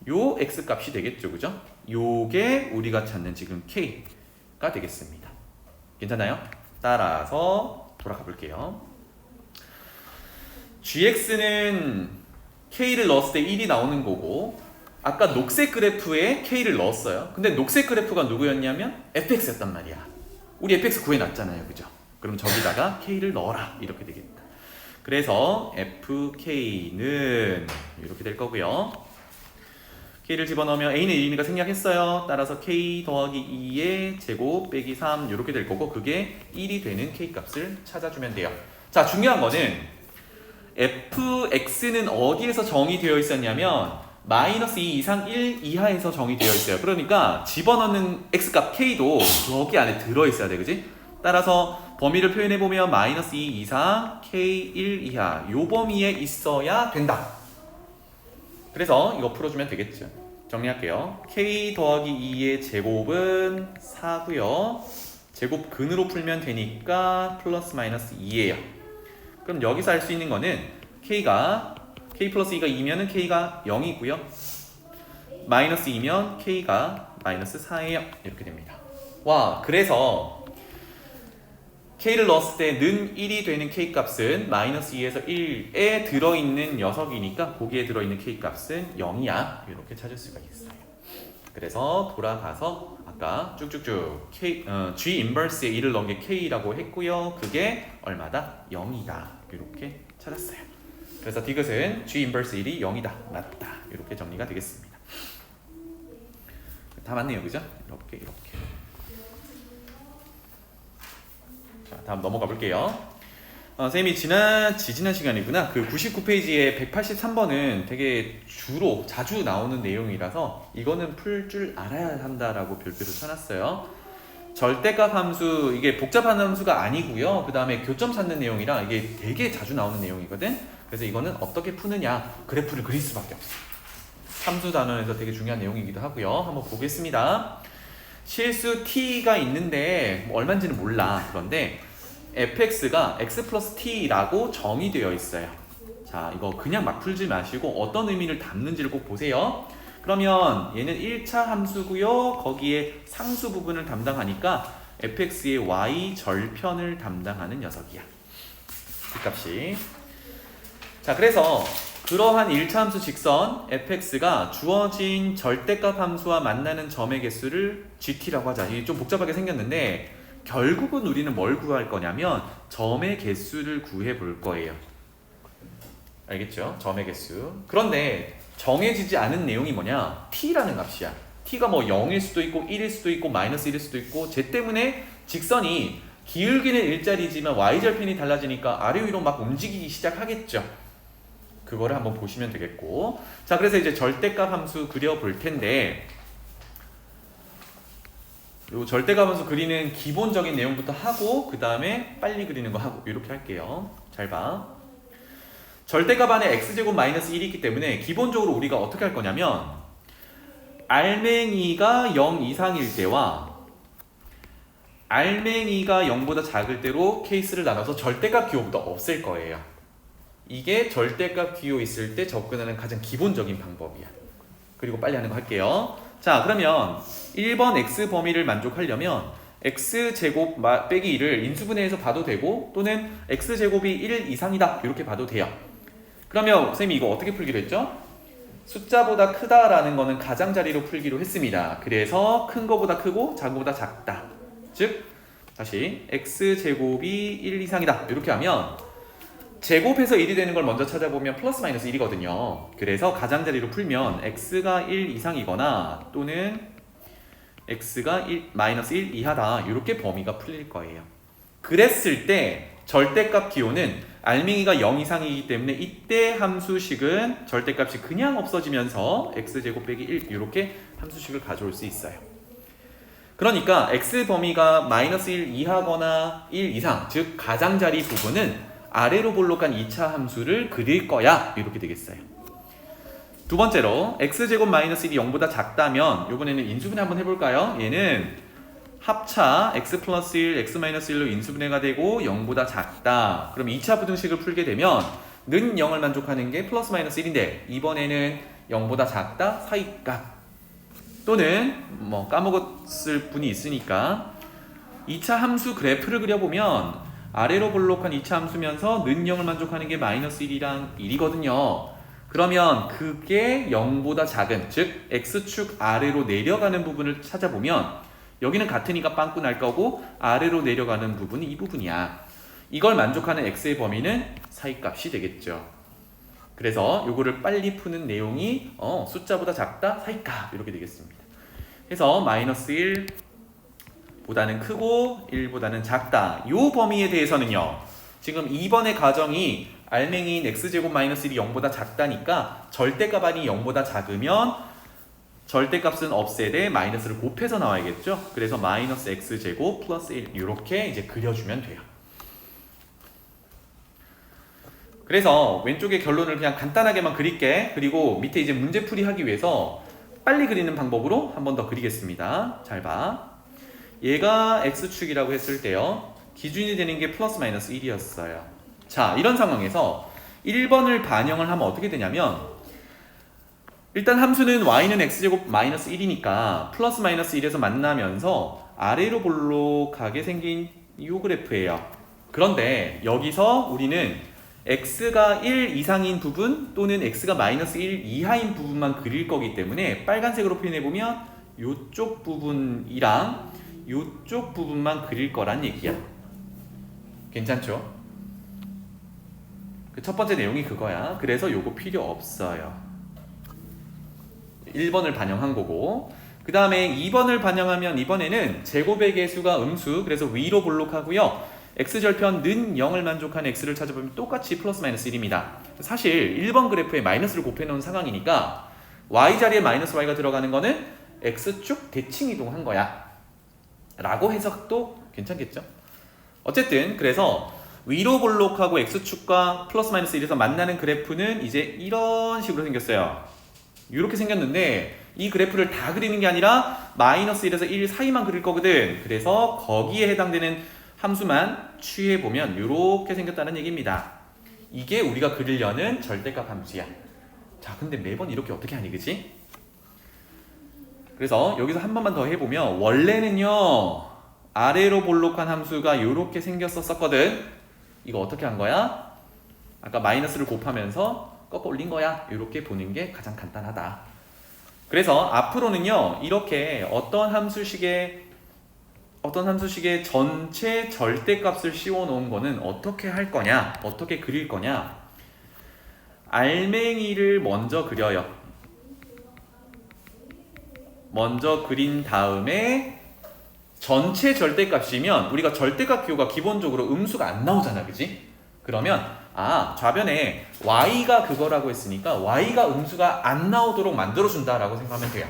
요 x값이 되겠죠. 그죠? 요게 우리가 찾는 지금 k가 되겠습니다. 괜찮나요? 따라서 돌아가 볼게요. gx는 k를 넣었을 때 1이 나오는 거고 아까 녹색 그래프에 k를 넣었어요. 근데 녹색 그래프가 누구였냐면 fx였단 말이야. 우리 fx 구해놨잖아요. 그죠? 그럼 저기다가 k를 넣어라. 이렇게 되겠다. 그래서 fk는 이렇게 될 거고요. k를 집어넣으면 a는 1이니까 생략했어요. 따라서 k 더하기 2의 제곱 빼기 3 이렇게 될 거고 그게 1이 되는 k값을 찾아주면 돼요. 자, 중요한 거는 fx는 어디에서 정의되어 있었냐면 마이너스 2 이상 1 이하에서 정의되어 있어요. 그러니까 집어넣는 x값 k도 여기 안에 들어있어야 돼. 그지? 따라서 범위를 표현해보면 마이너스 2 이상 k 1 이하 요 범위에 있어야 된다. 그래서 이거 풀어주면 되겠죠. 정리할게요. k 더하기 2의 제곱은 4고요. 제곱 근으로 풀면 되니까 플러스 마이너스 2예요. 그럼 여기서 알 수 있는 거는 k 플러스 2가 2면은 k가 0이고요. 마이너스 2면 k가 마이너스 4예요. 이렇게 됩니다. 와, 그래서 k를 넣었을 때 는 1이 되는 k값은 마이너스 2에서 1에 들어있는 녀석이니까 거기에 들어있는 k값은 0이야. 이렇게 찾을 수가 있어요. 그래서 돌아가서 아까 쭉쭉쭉 g 인버스에 1을 넣은 게 k라고 했고요. 그게 얼마다? 0이다. 이렇게 찾았어요. 그래서 디귿은 g 인버스 1이 0이다. 맞다. 이렇게 정리가 되겠습니다. 다 맞네요. 그죠? 이렇게. 자, 다음 넘어가 볼게요. 선생님이 지난 시간이구나. 그 99페이지에 183번은 되게 자주 나오는 내용이라서 이거는 풀 줄 알아야 한다라고 별표를 쳐놨어요. 절대값 함수, 이게 복잡한 함수가 아니고요. 그 다음에 교점 찾는 내용이라 이게 되게 자주 나오는 내용이거든. 그래서 이거는 어떻게 푸느냐, 그래프를 그릴 수밖에 없어. 함수 단원에서 되게 중요한 내용이기도 하고요. 한번 보겠습니다. 실수 t가 있는데 뭐 얼마인지는 몰라. 그런데 fx가 x 플러스 t라고 정의되어 있어요. 자, 이거 그냥 막 풀지 마시고 어떤 의미를 담는지를 꼭 보세요. 그러면 얘는 1차 함수고요. 거기에 상수 부분을 담당하니까 fx의 y 절편을 담당하는 녀석이야. 그 값이. 자, 그래서 그러한 1차 함수 직선 fx가 주어진 절대값 함수와 만나는 점의 개수를 gt라고 하자. 이게 좀 복잡하게 생겼는데 결국은 우리는 뭘 구할 거냐면 점의 개수를 구해 볼 거예요. 알겠죠? 점의 개수. 그런데 정해지지 않은 내용이 뭐냐? t라는 값이야. t가 뭐 0일 수도 있고 1일 수도 있고 마이너스 1일 수도 있고 쟤 때문에 직선이 기울기는 일자리지만 y절편이 달라지니까 아래 위로 막 움직이기 시작하겠죠. 그거를 한번 보시면 되겠고. 자, 그래서 이제 절대값 함수 그려볼 텐데 요 절대값 함수 그리는 기본적인 내용부터 하고 그 다음에 빨리 그리는 거 하고 이렇게 할게요. 잘 봐. 절대값 안에 x제곱 마이너스 1이 있기 때문에 기본적으로 우리가 어떻게 할 거냐면 알맹이가 0 이상일 때와 알맹이가 0보다 작을 때로 케이스를 나눠서 절대값 기호부터 없앨 거예요. 이게 절대값 기호 있을 때 접근하는 가장 기본적인 방법이야. 그리고 빨리 하는 거 할게요. 자, 그러면 1번 x 범위를 만족하려면 x제곱 빼기 1을 인수분해해서 봐도 되고 또는 x제곱이 1 이상이다 이렇게 봐도 돼요. 그러면 선생님이 이거 어떻게 풀기로 했죠? 숫자보다 크다라는 거는 가장자리로 풀기로 했습니다. 그래서 큰 거보다 크고 작은 거보다 작다. 즉 다시 x제곱이 1 이상이다 이렇게 하면 제곱해서 1이 되는 걸 먼저 찾아보면 플러스 마이너스 1이거든요. 그래서 가장자리로 풀면 x가 1 이상이거나 또는 x가 마이너스 1 이하다 이렇게 범위가 풀릴 거예요. 그랬을 때 절대값 기호는 알맹이가 0 이상이기 때문에 이때 함수식은 절대값이 그냥 없어지면서 x제곱 빼기 1 이렇게 함수식을 가져올 수 있어요. 그러니까 x 범위가 마이너스 1 이하거나 1 이상, 즉 가장자리 부분은 아래로 볼록한 2차 함수를 그릴 거야 이렇게 되겠어요. 두 번째로 x제곱 마이너스 1이 0보다 작다면 이번에는 인수분해 한번 해볼까요? 얘는 합차 x 플러스 1, x 마이너스 1로 인수분해가 되고 0보다 작다. 그럼 2차 부등식을 풀게 되면 는 0을 만족하는 게 플러스 마이너스 1인데 이번에는 0보다 작다 사이값 또는 뭐 까먹었을 분이 있으니까 2차 함수 그래프를 그려보면 아래로 볼록한 2차 함수면서 는 0을 만족하는 게 마이너스 1이랑 1이거든요. 그러면 그게 0보다 작은, 즉 x축 아래로 내려가는 부분을 찾아보면 여기는 같으니까 빵꾸 날 거고 아래로 내려가는 부분이 이 부분이야. 이걸 만족하는 x의 범위는 사이값이 되겠죠. 그래서 요거를 빨리 푸는 내용이 숫자보다 작다 사이값 이렇게 되겠습니다. 그래서 마이너스 1보다는 크고 1보다는 작다. 요 범위에 대해서는요. 지금 2번의 가정이 알맹이인 x제곱 마이너스 1이 0보다 작다니까 절대값 안이 0보다 작으면 절대값은 없애되 마이너스를 곱해서 나와야겠죠. 그래서 마이너스 x제곱 플러스 1 이렇게 이제 그려주면 돼요. 그래서 왼쪽에 결론을 그냥 간단하게만 그릴게. 그리고 밑에 이제 문제풀이 하기 위해서 빨리 그리는 방법으로 한 번 더 그리겠습니다. 잘 봐. 얘가 x축이라고 했을 때요. 기준이 되는 게 플러스 마이너스 1이었어요. 자, 이런 상황에서 1번을 반영을 하면 어떻게 되냐면 일단 함수는 y는 x제곱 마이너스 1이니까 플러스 마이너스 1에서 만나면서 아래로 볼록하게 생긴 이 그래프예요. 그런데 여기서 우리는 x가 1 이상인 부분 또는 x가 마이너스 1 이하인 부분만 그릴 거기 때문에 빨간색으로 표현해보면 이쪽 부분이랑 이쪽 부분만 그릴 거란 얘기야. 괜찮죠? 그 첫 번째 내용이 그거야. 그래서 요거 필요 없어요. 1번을 반영한 거고 그 다음에 2번을 반영하면 이번에는 제곱의 개수가 음수 그래서 위로 볼록하고요. x절편 는 0을 만족하는 x를 찾아보면 똑같이 플러스 마이너스 1입니다. 사실 1번 그래프에 마이너스를 곱해놓은 상황이니까 y자리에 마이너스 y가 들어가는 거는 x축 대칭 이동한 거야. 라고 해석도 괜찮겠죠? 어쨌든 그래서 위로 볼록하고 x축과 플러스 마이너스 1에서 만나는 그래프는 이제 이런 식으로 생겼어요. 이렇게 생겼는데 이 그래프를 다 그리는 게 아니라 마이너스 1에서 1 사이만 그릴 거거든. 그래서 거기에 해당되는 함수만 취해보면 이렇게 생겼다는 얘기입니다. 이게 우리가 그리려는 절대값 함수야. 자, 근데 매번 이렇게 어떻게 하니, 그치? 그래서 여기서 한 번만 더 해보면 원래는요 아래로 볼록한 함수가 이렇게 생겼었거든. 이거 어떻게 한 거야? 아까 마이너스를 곱하면서 꺾어 올린 거야. 이렇게 보는 게 가장 간단하다. 그래서 앞으로는요 이렇게 어떤 함수식의 전체 절대값을 씌워 놓은 거는 어떻게 할 거냐, 어떻게 그릴 거냐, 알맹이를 먼저 그려요. 먼저 그린 다음에 전체 절대값이면 우리가 절대값 기호가 기본적으로 음수가 안 나오잖아, 그지? 그러면 좌변에 y가 그거라고 했으니까 y가 음수가 안 나오도록 만들어준다라고 생각하면 돼요.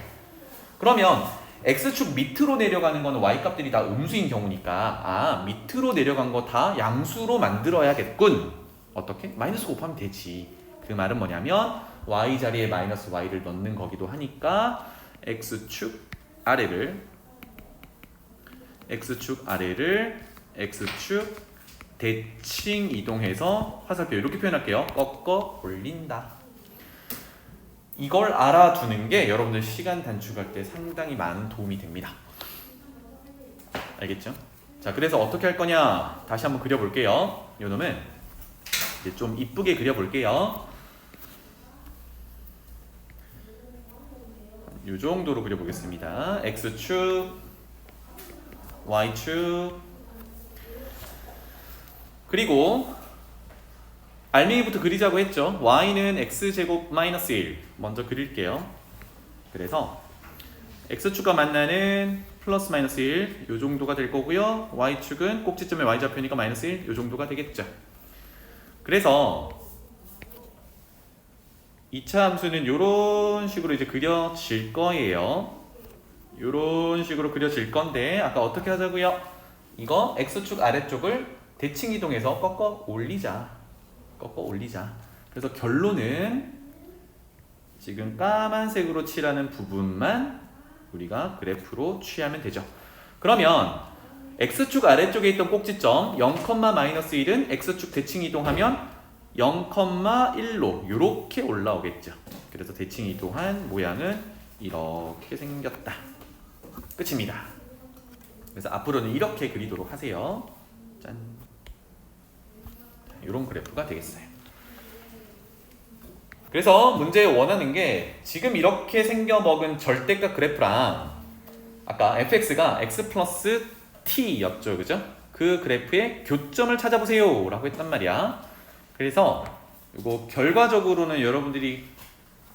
그러면 x축 밑으로 내려가는 거는 y값들이 다 음수인 경우니까 밑으로 내려간 거 다 양수로 만들어야겠군. 어떻게? 마이너스 곱하면 되지. 그 말은 뭐냐면 y 자리에 마이너스 y를 넣는 거기도 하니까 x축 아래를 x축 대칭 이동해서 화살표 이렇게 표현할게요. 꺾어 올린다. 이걸 알아두는 게 여러분들 시간 단축할 때 상당히 많은 도움이 됩니다. 알겠죠? 자, 그래서 어떻게 할 거냐? 다시 한번 그려볼게요. 요 놈은 이제 좀 이쁘게 그려볼게요. 요 정도로 그려보겠습니다. x축, y축, 그리고 알맹이부터 그리자고 했죠. y는 x제곱 마이너스 1 먼저 그릴게요. 그래서 x축과 만나는 플러스 마이너스 1 요 정도가 될 거고요. y축은 꼭지점에 y좌표니까 마이너스 1 요 정도가 되겠죠. 그래서 2차 함수는 요런 식으로 이제 그려질 거예요. 요런 식으로 그려질 건데 아까 어떻게 하자고요? 이거 x축 아래쪽을 대칭 이동해서 꺾어 올리자. 그래서 결론은 지금 까만색으로 칠하는 부분만 우리가 그래프로 취하면 되죠. 그러면 x축 아래쪽에 있던 꼭지점 0,-1은 x축 대칭 이동하면 0,1로 이렇게 올라오겠죠. 그래서 대칭 이동한 모양은 이렇게 생겼다. 끝입니다. 그래서 앞으로는 이렇게 그리도록 하세요. 짠. 이런 그래프가 되겠어요. 그래서 문제에 원하는 게 지금 이렇게 생겨먹은 절대값 그래프랑 아까 fx가 x 플러스 t였죠, 그죠? 그 그래프의 교점을 찾아보세요 라고 했단 말이야. 그래서 이거 결과적으로는 여러분들이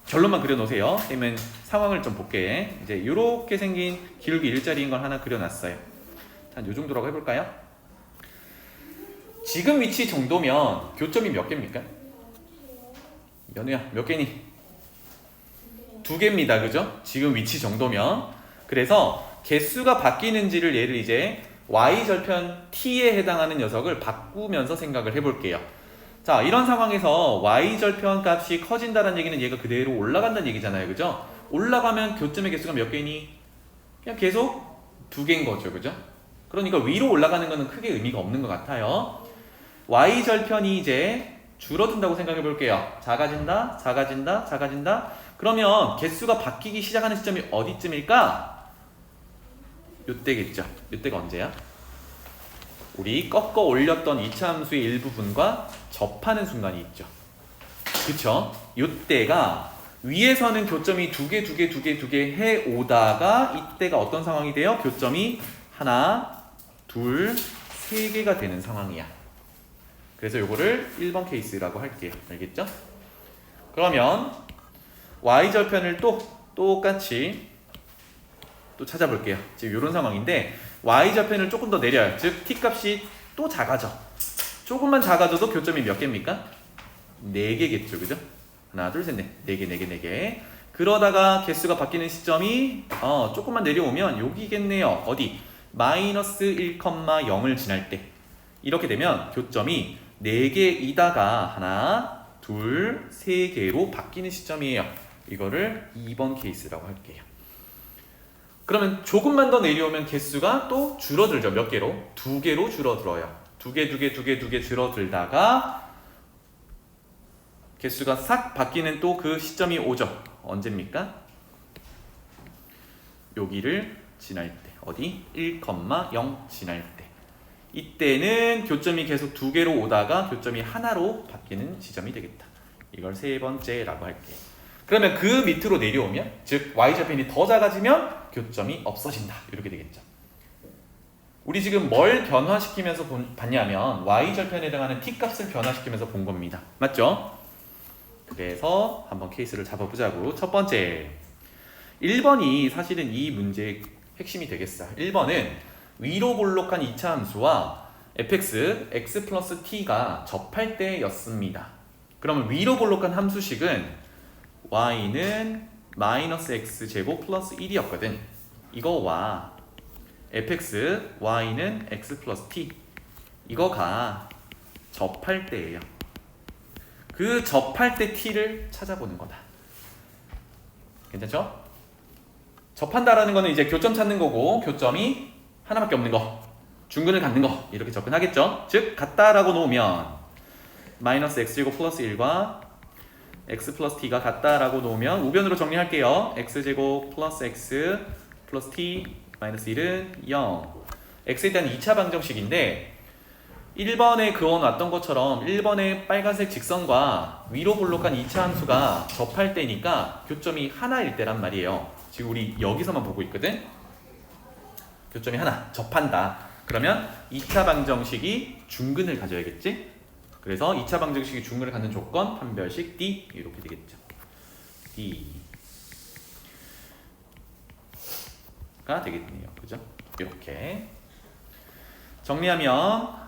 결론만 그려놓으세요. 그러면 상황을 좀 볼게. 이제 이렇게 생긴 기울기 일자리인 걸 하나 그려놨어요. 한 요 정도라고 해볼까요? 지금 위치 정도면 교점이 몇 개입니까? 연우야, 몇 개니? 2개입니다. 그죠? 지금 위치 정도면. 그래서 개수가 바뀌는지를 얘를 이제 y절편 t에 해당하는 녀석을 바꾸면서 생각을 해볼게요. 자, 이런 상황에서 y절편 값이 커진다는 얘기는 얘가 그대로 올라간다는 얘기잖아요. 그죠? 올라가면 교점의 개수가 몇 개니? 그냥 계속 2개인 거죠. 그죠? 그러니까 위로 올라가는 거는 크게 의미가 없는 것 같아요. y절편이 이제 줄어든다고 생각해 볼게요. 작아진다. 그러면 개수가 바뀌기 시작하는 시점이 어디쯤일까? 요때겠죠. 요때가 언제야? 우리 꺾어 올렸던 2차 함수의 일부분과 접하는 순간이 있죠. 그쵸? 요때가 위에서는 교점이 2개 해 오다가 이때가 어떤 상황이 돼요? 교점이 하나, 둘, 3개가 되는 상황이야. 그래서 요거를 1번 케이스라고 할게요. 알겠죠? 그러면 y절편을 또 똑같이 또 찾아볼게요. 지금 이런 상황인데 y절편을 조금 더 내려요. 즉 t값이 또 작아져. 조금만 작아져도 교점이 몇 개입니까? 4개겠죠. 그죠? 하나, 둘, 셋, 넷. 4개. 그러다가 개수가 바뀌는 시점이 조금만 내려오면 여기겠네요. 어디? 마이너스 1,0을 지날 때 이렇게 되면 교점이 4개이다가 하나, 둘, 3개로 바뀌는 시점이에요. 이거를 2번 케이스라고 할게요. 그러면 조금만 더 내려오면 개수가 또 줄어들죠. 몇 개로? 2개로 줄어들어요. 2개 줄어들다가 개수가 싹 바뀌는 또 그 시점이 오죠. 언제입니까? 여기를 지날 때. 어디? 1,0 지날 때. 이때는 교점이 계속 2개로 오다가 교점이 하나로 바뀌는 지점이 되겠다. 이걸 세 번째라고 할게요. 그러면 그 밑으로 내려오면, 즉 y절편이 더 작아지면 교점이 없어진다. 이렇게 되겠죠. 우리 지금 뭘 변화시키면서 봤냐면 y절편에 해당하는 t값을 변화시키면서 본 겁니다. 맞죠? 그래서 한번 케이스를 잡아보자고. 첫 번째, 1번이 사실은 이 문제의 핵심이 되겠어요. 1번은 위로 볼록한 2차 함수와 fx, x 플러스 t가 접할 때였습니다. 그러면 위로 볼록한 함수식은 y는 마이너스 x제곱 플러스 1이었거든. 이거와 fx, y는 x 플러스 t 이거가 접할 때예요. 그 접할 때 t를 찾아보는 거다. 괜찮죠? 접한다라는 거는 이제 교점 찾는 거고, 교점이 하나밖에 없는 거, 중근을 갖는 거, 이렇게 접근하겠죠? 즉 같다라고 놓으면 마이너스 x제곱 플러스 1과 x 플러스 t가 같다라고 놓으면 우변으로 정리할게요. x제곱 플러스 x 플러스 t 마이너스 1은 0. x에 대한 2차 방정식인데 1번에 그어놨던 것처럼 1번의 빨간색 직선과 위로 볼록한 2차 함수가 접할 때니까 교점이 하나일 때란 말이에요. 지금 우리 여기서만 보고 있거든. 교점이 하나, 접한다. 그러면 2차 방정식이 중근을 가져야겠지? 그래서 2차 방정식이 중근을 갖는 조건 판별식 D 이렇게 되겠죠. D가 되겠네요. 그죠? 이렇게 정리하면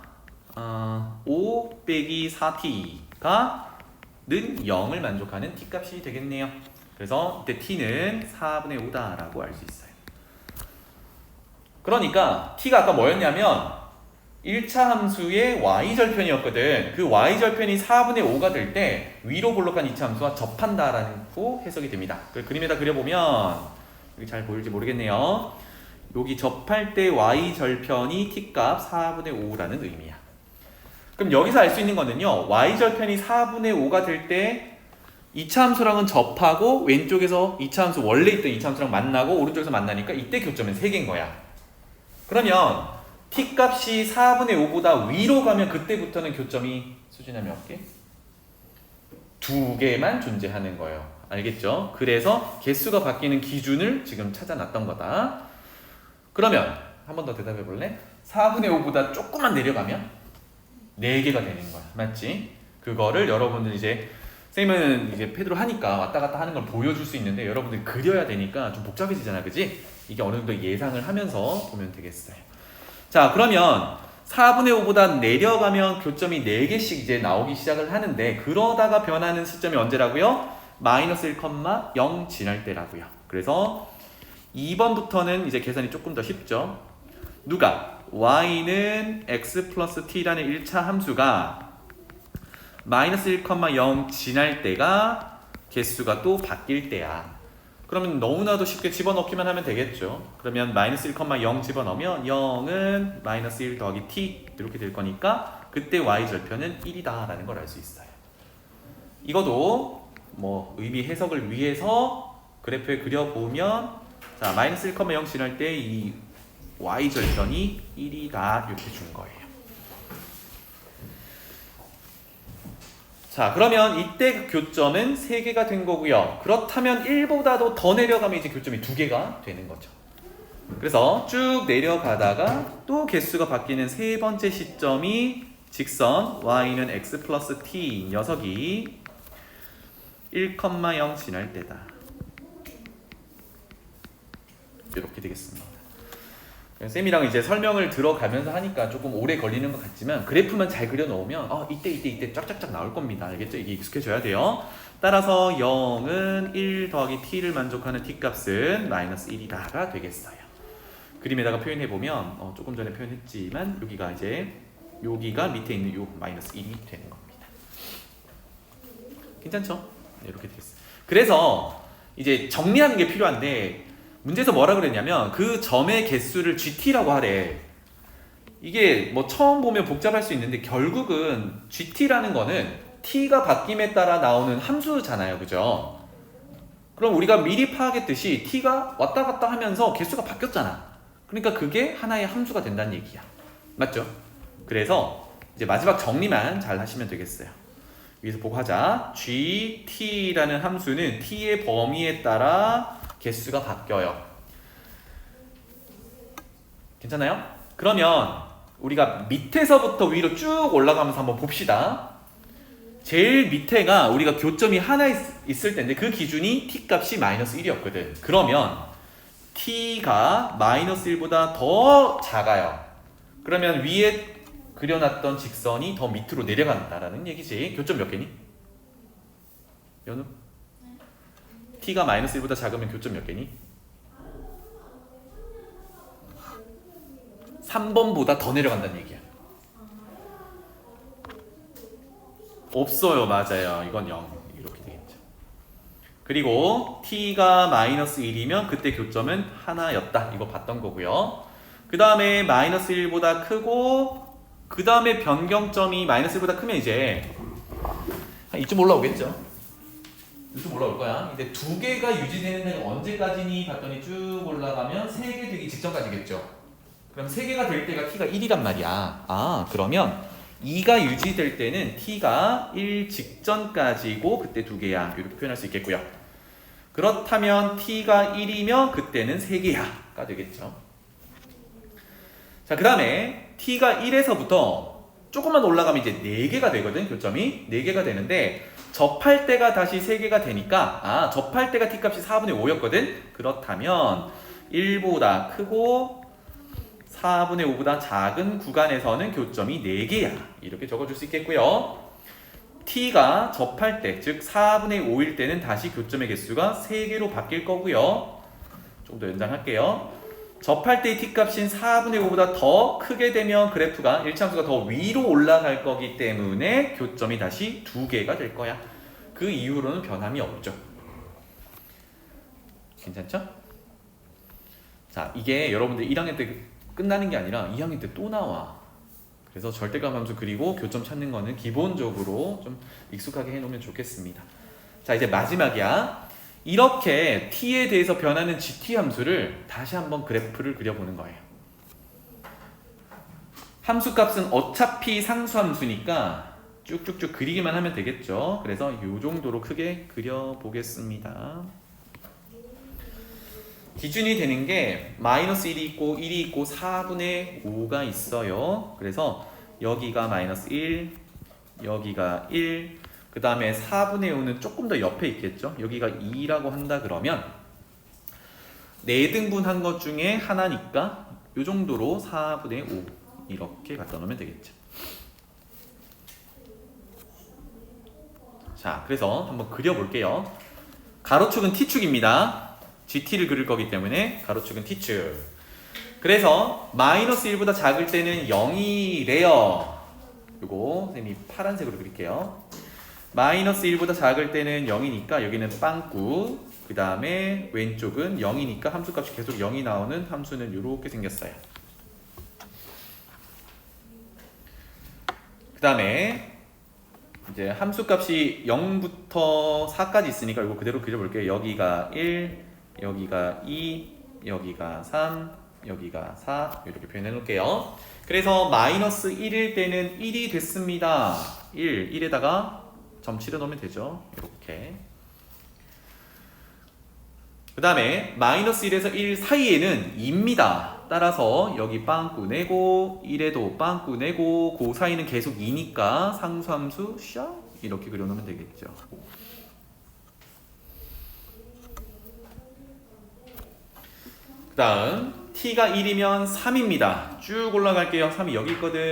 5 빼기 4t가 는 0을 만족하는 t값이 되겠네요. 그래서 이때 t는 4분의 5다라고 알 수 있어요. 그러니까 t가 아까 뭐였냐면 1차 함수의 y절편이었거든. 그 y절편이 4분의 5가 될 때 위로 볼록한 2차 함수와 접한다라는 거 해석이 됩니다. 그림에다 그려보면 여기 잘 보일지 모르겠네요. 여기 접할 때 y절편이 t값 4분의 5라는 의미야. 그럼 여기서 알 수 있는 거는요, y절편이 4분의 5가 될 때 2차 함수랑은 접하고 왼쪽에서 2차 함수 원래 있던 2차 함수랑 만나고 오른쪽에서 만나니까 이때 교점은 3개인 거야. 그러면 t값이 4분의 5보다 위로 가면 그때부터는 교점이 수준이 몇 개? 2개만 존재하는 거예요. 알겠죠? 그래서 개수가 바뀌는 기준을 지금 찾아놨던 거다. 그러면 한 번 더 대답해 볼래? 4분의 5보다 조금만 내려가면 4개가 되는 거야. 맞지? 그거를 여러분들 이제 선생님은 이제 패드로 하니까 왔다 갔다 하는 걸 보여줄 수 있는데 여러분들이 그려야 되니까 좀 복잡해지잖아. 그지? 이게 어느 정도 예상을 하면서 보면 되겠어요. 자, 그러면 4분의 5보다 내려가면 교점이 4개씩 이제 나오기 시작을 하는데 그러다가 변하는 시점이 언제라고요? 마이너스 1,0 지날 때라고요. 그래서 2번부터는 이제 계산이 조금 더 쉽죠. 누가? y는 x 플러스 t라는 1차 함수가 마이너스 1,0 지날 때가 개수가 또 바뀔 때야. 그러면 너무나도 쉽게 집어넣기만 하면 되겠죠. 그러면 마이너스 1,0 집어넣으면 0은 마이너스 1 더하기 t 이렇게 될 거니까 그때 y절편은 1이다 라는 걸 알 수 있어요. 이것도 뭐 의미 해석을 위해서 그래프에 그려보면 자 마이너스 1,0 지날 때 이 y절편이 1이다 이렇게 준 거예요. 자, 그러면 이때 교점은 3개가 된 거고요. 그렇다면 1보다도 더 내려가면 이제 교점이 2개가 되는 거죠. 그래서 쭉 내려가다가 또 개수가 바뀌는 세 번째 시점이 직선 y는 x 플러스 t 녀석이 1,0 지날 때다. 이렇게 되겠습니다. 쌤이랑 이제 설명을 들어가면서 하니까 조금 오래 걸리는 것 같지만 그래프만 잘 그려놓으면 이때 쫙쫙쫙 나올 겁니다. 알겠죠? 이게 익숙해져야 돼요. 따라서 0은 1 더하기 t를 만족하는 t값은 마이너스 1이다가 되겠어요. 그림에다가 표현해보면 조금 전에 표현했지만 여기가 이제 여기가 밑에 있는 요 마이너스 1이 되는 겁니다. 괜찮죠? 네, 이렇게 되겠어요. 그래서 이제 정리하는 게 필요한데 문제에서 뭐라 그랬냐면 그 점의 개수를 GT라고 하래. 이게 뭐 처음 보면 복잡할 수 있는데 결국은 GT라는 거는 T가 바뀜에 따라 나오는 함수잖아요. 그죠? 그럼 우리가 미리 파악했듯이 T가 왔다 갔다 하면서 개수가 바뀌었잖아. 그러니까 그게 하나의 함수가 된다는 얘기야. 맞죠? 그래서 이제 마지막 정리만 잘 하시면 되겠어요. 위에서 보고 하자. GT라는 함수는 T의 범위에 따라 개수가 바뀌어요. 괜찮아요? 그러면 우리가 밑에서부터 위로 쭉 올라가면서 한번 봅시다. 제일 밑에가 우리가 교점이 하나 있을 텐데 그 기준이 T값이 마이너스 1이었거든. 그러면 T가 마이너스 1보다 더 작아요. 그러면 위에 그려놨던 직선이 더 밑으로 내려간다라는 얘기지. 교점 몇 개니? 연우? T가 마이너스 1보다 작으면 교점 몇 개니? 3번보다 더 내려간다는 얘기야. 없어요. 맞아요. 이건 0 이렇게 되겠죠. 그리고 T가 마이너스 1이면 그때 교점은 하나였다. 이거 봤던 거고요. 그 다음에 마이너스 1보다 크고 그 다음에 변경점이 마이너스 1보다 크면 이제 한 이쯤 올라오겠죠. 이쯤 올라올 거야. 근데 두 개가 유지되는 데는 언제까지니 봤더니 쭉 올라가면 3개 되기 직전까지겠죠. 그럼 3개가 될 때가 T가 1이란 말이야. 그러면 2가 유지될 때는 T가 1 직전까지고 그때 2개야. 이렇게 표현할 수 있겠고요. 그렇다면 T가 1이면 그때는 3개야가 되겠죠. 자, 그 다음에 T가 1에서부터 조금만 올라가면 이제 4개가 되거든. 교점이 4개가 되는데 접할 때가 다시 3개가 되니까 접할 때가 T값이 4분의 5였거든. 그렇다면 1보다 크고 4분의 5보다 작은 구간에서는 교점이 4개야. 이렇게 적어줄 수 있겠고요. T가 접할 때, 즉 4분의 5일 때는 다시 교점의 개수가 3개로 바뀔 거고요. 좀 더 연장할게요. 접할 때의 T값인 4분의 5보다 더 크게 되면 그래프가 일차함수가 더 위로 올라갈 거기 때문에 교점이 다시 2개가 될 거야. 그 이후로는 변함이 없죠. 괜찮죠? 자, 이게 여러분들 1학년 때 끝나는 게 아니라 2학년 때 또 나와. 그래서 절대감 함수 그리고 교점 찾는 거는 기본적으로 좀 익숙하게 해놓으면 좋겠습니다. 자, 이제 마지막이야. 이렇게 T에 대해서 변하는 GT 함수를 다시 한번 그래프를 그려보는 거예요. 함수값은 어차피 상수함수니까 쭉쭉쭉 그리기만 하면 되겠죠. 그래서 이 정도로 크게 그려보겠습니다. 기준이 되는 게 마이너스 1이 있고 1이 있고 4분의 5가 있어요. 그래서 여기가 마이너스 1, 여기가 1, 그 다음에 4분의 5는 조금 더 옆에 있겠죠. 여기가 2라고 한다 그러면 4등분한 것 중에 하나니까 이 정도로 4분의 5 이렇게 갖다 놓으면 되겠죠. 자, 그래서 한번 그려볼게요. 가로축은 T축입니다. GT를 그릴 거기 때문에 가로축은 T축. 그래서 마이너스 1보다 작을 때는 0이래요. 요거 선생님이 파란색으로 그릴게요. 마이너스 1보다 작을 때는 0이니까 여기는 빵꾸, 그 다음에 왼쪽은 0이니까 함수값이 계속 0이 나오는 함수는 이렇게 생겼어요. 그 다음에 이제 함수값이 0부터 4까지 있으니까 이거 그대로 그려볼게요. 여기가 1, 여기가 2, 여기가 3, 여기가 4 이렇게 표현해 놓을게요. 그래서 마이너스 1일 때는 1이 됐습니다. 1에다가 점 치려 놓으면 되죠. 이렇게. 그 다음에 마이너스 1에서 1 사이에는 2입니다. 따라서 여기 빵꾸 내고 1에도 빵꾸 내고 그 사이는 계속 2니까 상수함수 샤 이렇게 그려놓으면 되겠죠. 그 다음 T가 1이면 3입니다. 쭉 올라갈게요. 3이 여기 있거든.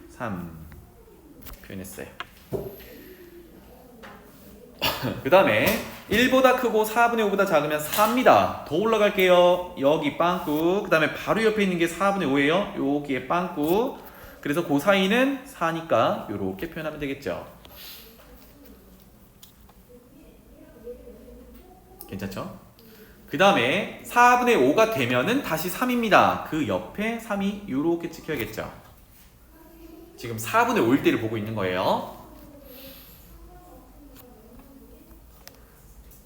3 표현했어요. 그 다음에 1보다 크고 4분의 5보다 작으면 4입니다. 더 올라갈게요. 여기 빵꾸. 그 다음에 바로 옆에 있는 게 4분의 5예요. 여기에 빵꾸. 그래서 그 사이는 4니까 이렇게 표현하면 되겠죠. 괜찮죠? 그 다음에 4분의 5가 되면은 다시 3입니다. 그 옆에 3이 이렇게 찍혀야겠죠. 지금 4분의 5일 때를 보고 있는 거예요.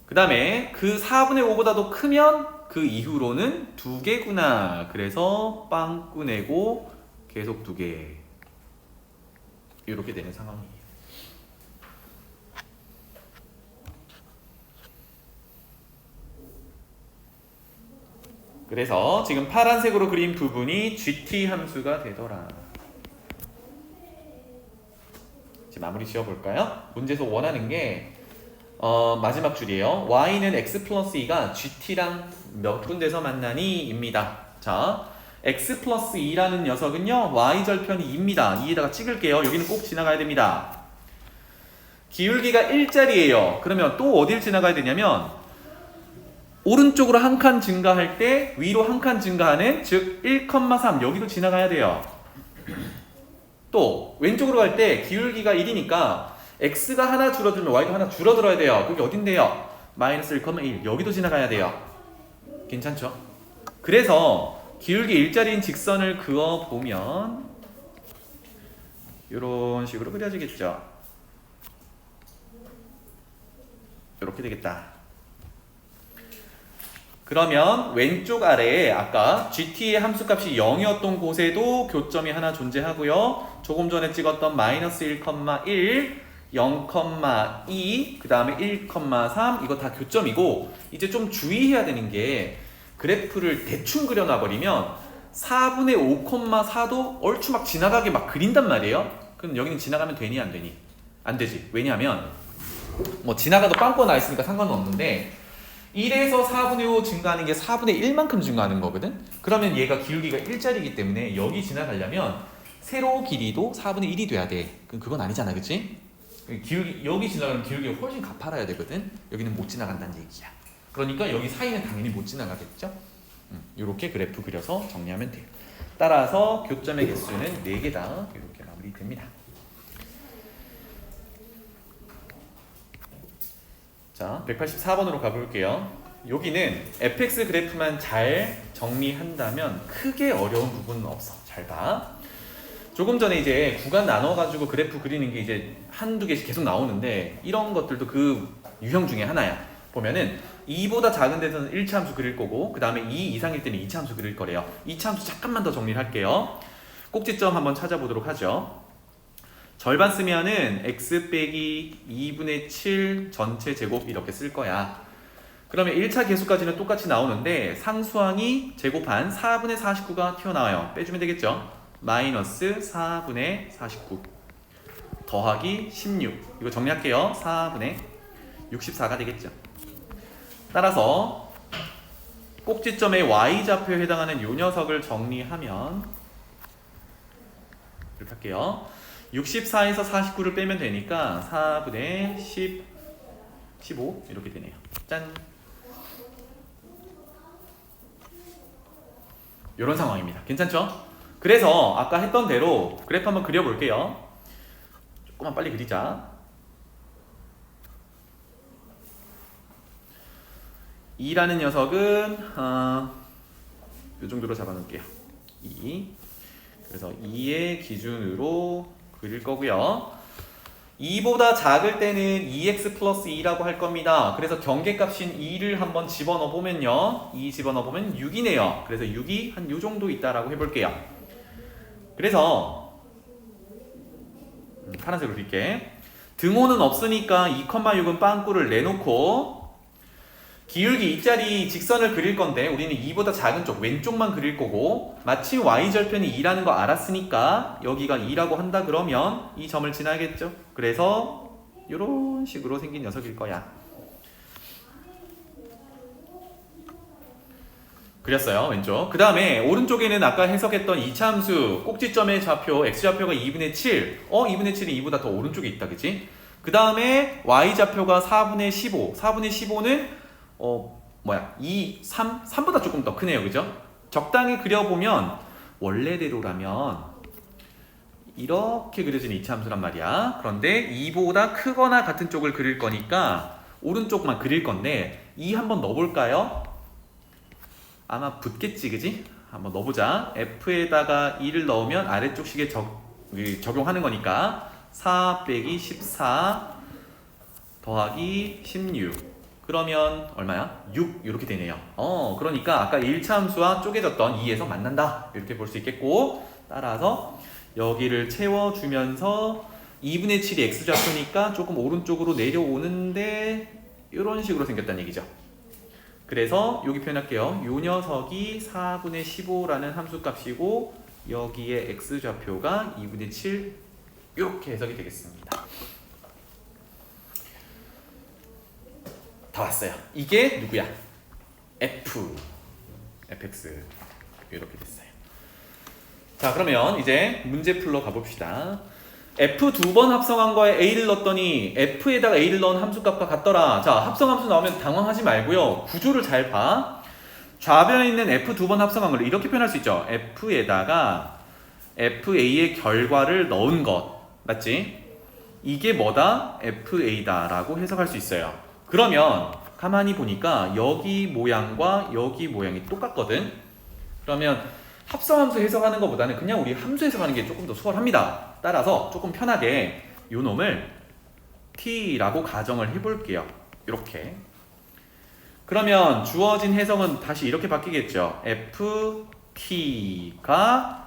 그 다음에 그 4분의 5보다도 크면 그 이후로는 2개구나. 그래서 빵꾸 내고 계속 2개. 이렇게 되는 상황이에요. 그래서 지금 파란색으로 그린 부분이 GT 함수가 되더라. 이제 마무리 지어볼까요? 문제에서 원하는 게 마지막 줄이에요. y는 x 플러스 2가 gt랑 몇 군데서 만나니? 입니다. 자, x 플러스 2라는 녀석은요 y절편이 2입니다. 2에다가 찍을게요. 여기는 꼭 지나가야 됩니다. 기울기가 1짜리예요. 그러면 또 어딜 지나가야 되냐면 오른쪽으로 한 칸 증가할 때 위로 한 칸 증가하는 즉 1,3 여기도 지나가야 돼요. 또 왼쪽으로 갈 때 기울기가 1이니까 x가 하나 줄어들면 y도 하나 줄어들어야 돼요. 그게 어딘데요? 마이너스 1,1 여기도 지나가야 돼요. 괜찮죠? 그래서 기울기 1짜리인 직선을 그어보면 이런 식으로 그려지겠죠. 이렇게 되겠다. 그러면 왼쪽 아래에 아까 GT의 함수값이 0이었던 곳에도 교점이 하나 존재하고요. 조금 전에 찍었던 마이너스 1,1, 0,2, 그 다음에 1,3 이거 다 교점이고 이제 좀 주의해야 되는 게 그래프를 대충 그려놔버리면 4분의 5,4도 얼추 막 지나가게 막 그린단 말이에요. 그럼 여기는 지나가면 되니 안 되니? 안 되지. 왜냐하면 뭐 지나가도 빵꾸가 나 있으니까 상관은 없는데 1에서 4분의 5 증가하는 게 4분의 1만큼 증가하는 거거든? 그러면 얘가 기울기가 1짜리이기 때문에 여기 지나가려면 세로 길이도 4분의 1이 돼야 돼. 그건 아니잖아, 그치? 여기 지나가면 기울기가 훨씬 가파라야 되거든? 여기는 못 지나간다는 얘기야. 그러니까 여기 사이는 당연히 못 지나가겠죠? 이렇게 그래프 그려서 정리하면 돼요. 따라서 교점의 개수는 4개다. 이렇게 마무리됩니다. 자, 184번으로 가볼게요. 여기는 fx 그래프만 잘 정리한다면 크게 어려운 부분은 없어. 잘 봐. 조금 전에 이제 구간 나눠가지고 그래프 그리는 게 이제 한두 개씩 계속 나오는데 이런 것들도 그 유형 중에 하나야. 보면은 2보다 작은 데서는 1차 함수 그릴 거고 그 다음에 2 이상일 때는 2차 함수 그릴 거래요. 2차 함수 잠깐만 더 정리를 할게요. 꼭지점 한번 찾아보도록 하죠. 절반 쓰면은 x 빼기 2분의 7 전체 제곱 이렇게 쓸 거야. 그러면 1차 계수까지는 똑같이 나오는데 상수항이 제곱한 4분의 49가 튀어나와요. 빼주면 되겠죠? 마이너스 4분의 49 더하기 16 이거 정리할게요. 4분의 64가 되겠죠. 따라서 꼭지점의 y좌표에 해당하는 이 녀석을 정리하면 이렇게 할게요. 64에서 49를 빼면 되니까 4분의 10, 15 이렇게 되네요. 짠! 이런 상황입니다. 괜찮죠? 그래서 아까 했던 대로 그래프 한번 그려볼게요. 조금만 빨리 그리자. 2라는 녀석은 이 정도로 잡아놓을게요. 2 그래서 2의 기준으로 그릴 거고요. 2보다 작을 때는 2x 플러스 2라고 할 겁니다. 그래서 경계값인 2를 한번 집어넣어 보면요. 2 집어넣어 보면 6이네요. 그래서 6이 한 요 정도 있다라고 해볼게요. 그래서 파란색으로 그릴게. 등호는 없으니까 2,6은 빵꾸를 내놓고 기울기 2짜리 직선을 그릴 건데 우리는 2보다 작은 쪽 왼쪽만 그릴 거고 마침 y절편이 2라는 거 알았으니까 여기가 2라고 한다 그러면 이 점을 지나겠죠. 그래서 이런 식으로 생긴 녀석일 거야. 그렸어요. 왼쪽. 그 다음에 오른쪽에는 아까 해석했던 2차 함수 꼭지점의 좌표 x좌표가 2분의 7 2분의 7이 2보다 더 오른쪽에 있다 그치? 그 다음에 y좌표가 4분의 15. 4분의 15는 3보다 조금 더 크네요. 그죠? 적당히 그려보면 원래대로라면 이렇게 그려지는 이차함수란 말이야. 그런데 2보다 크거나 같은 쪽을 그릴 거니까 오른쪽만 그릴 건데 2 한번 넣어볼까요? 아마 붙겠지, 그지? 한번 넣어보자. F에다가 2를 넣으면 아래쪽 식에 적용하는 거니까 4 빼기 14 더하기 16. 그러면 얼마야? 6 이렇게 되네요. 그러니까 아까 1차 함수와 쪼개졌던 2에서 만난다 이렇게 볼 수 있겠고, 따라서 여기를 채워주면서 2분의 7이 x좌표니까 조금 오른쪽으로 내려오는데 이런 식으로 생겼다는 얘기죠. 그래서 여기 표현할게요. 요 녀석이 4분의 15라는 함수값이고 여기에 x좌표가 2분의 7 이렇게 해석이 되겠습니다. 다 왔어요. 이게 누구야? fx 이렇게 됐어요. 자, 그러면 이제 문제 풀러 가봅시다. f 두 번 합성한 거에 a를 넣었더니 f에다가 a를 넣은 함수값과 같더라. 자, 합성함수 나오면 당황하지 말고요. 구조를 잘 봐. 좌변에 있는 f 두 번 합성한 걸 이렇게 표현할 수 있죠. f에다가 fa의 결과를 넣은 것. 맞지? 이게 뭐다? fa다 라고 해석할 수 있어요. 그러면 가만히 보니까 여기 모양과 여기 모양이 똑같거든. 그러면 합성함수 해석하는 것보다는 그냥 우리 함수 해석하는 게 조금 더 수월합니다. 따라서 조금 편하게 요 놈을 t라고 가정을 해볼게요. 이렇게. 그러면 주어진 해석은 다시 이렇게 바뀌겠죠. ft가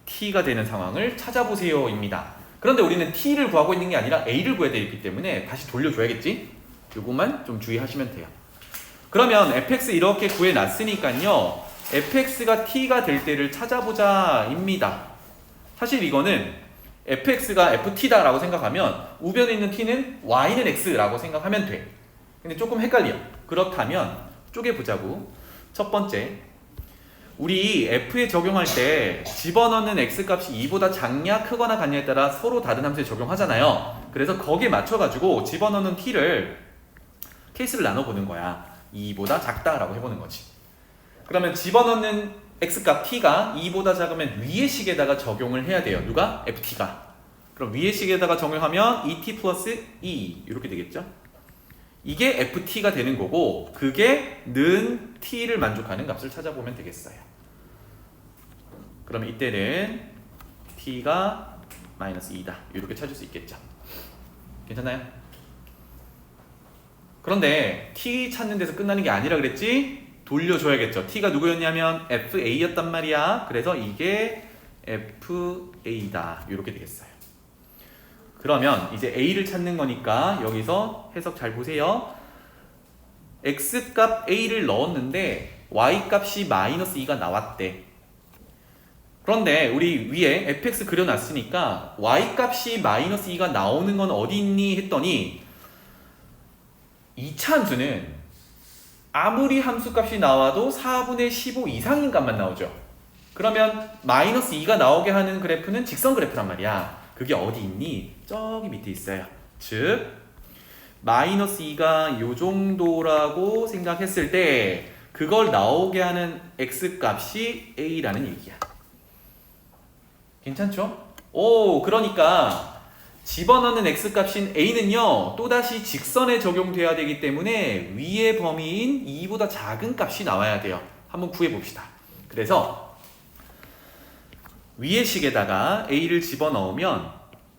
t가 되는 상황을 찾아보세요 입니다. 그런데 우리는 t를 구하고 있는 게 아니라 a를 구해야 되기 때문에 다시 돌려줘야겠지? 요것만 좀 주의하시면 돼요. 그러면 fx 이렇게 구해놨으니까요, fx가 t가 될 때를 찾아보자 입니다. 사실 이거는 fx가 ft다 라고 생각하면 우변에 있는 t는 y는 x 라고 생각하면 돼. 근데 조금 헷갈려. 그렇다면 쪼개보자고. 첫 번째, 우리 f에 적용할 때 집어넣는 x값이 2보다 작냐 크거나 같냐에 따라 서로 다른 함수에 적용하잖아요. 그래서 거기에 맞춰가지고 집어넣는 t를 케이스를 나눠보는 거야. 2보다 작다라고 해보는 거지. 그러면 집어넣는 x값 t가 2보다 작으면 위의 식에다가 적용을 해야 돼요. 누가? ft가. 그럼 위의 식에다가 적용하면 2t 플러스 2 이렇게 되겠죠. 이게 ft가 되는 거고, 그게 는 t를 만족하는 값을 찾아보면 되겠어요. 그러면 이때는 t가 마이너스 2다 이렇게 찾을 수 있겠죠. 괜찮나요? 그런데 t 찾는 데서 끝나는 게 아니라 그랬지? 돌려줘야겠죠. t가 누구였냐면 fa였단 말이야. 그래서 이게 fa다 이렇게 되겠어요. 그러면 이제 a를 찾는 거니까 여기서 해석 잘 보세요. x값 a를 넣었는데 y값이 마이너스 2가 나왔대. 그런데 우리 위에 fx 그려놨으니까 y값이 마이너스 2가 나오는 건 어디 있니 했더니 2차 함수는 아무리 함수값이 나와도 4분의 15 이상인 값만 나오죠. 그러면 마이너스 2가 나오게 하는 그래프는 직선 그래프란 말이야. 그게 어디 있니? 저기 밑에 있어요. 즉 마이너스 2가 요 정도라고 생각했을 때 그걸 나오게 하는 x값이 a라는 얘기야. 괜찮죠? 그러니까 집어넣는 x값인 a는요 또다시 직선에 적용돼야 되기 때문에 위의 범위인 2보다 작은 값이 나와야 돼요. 한번 구해봅시다. 그래서 위의 식에다가 a를 집어넣으면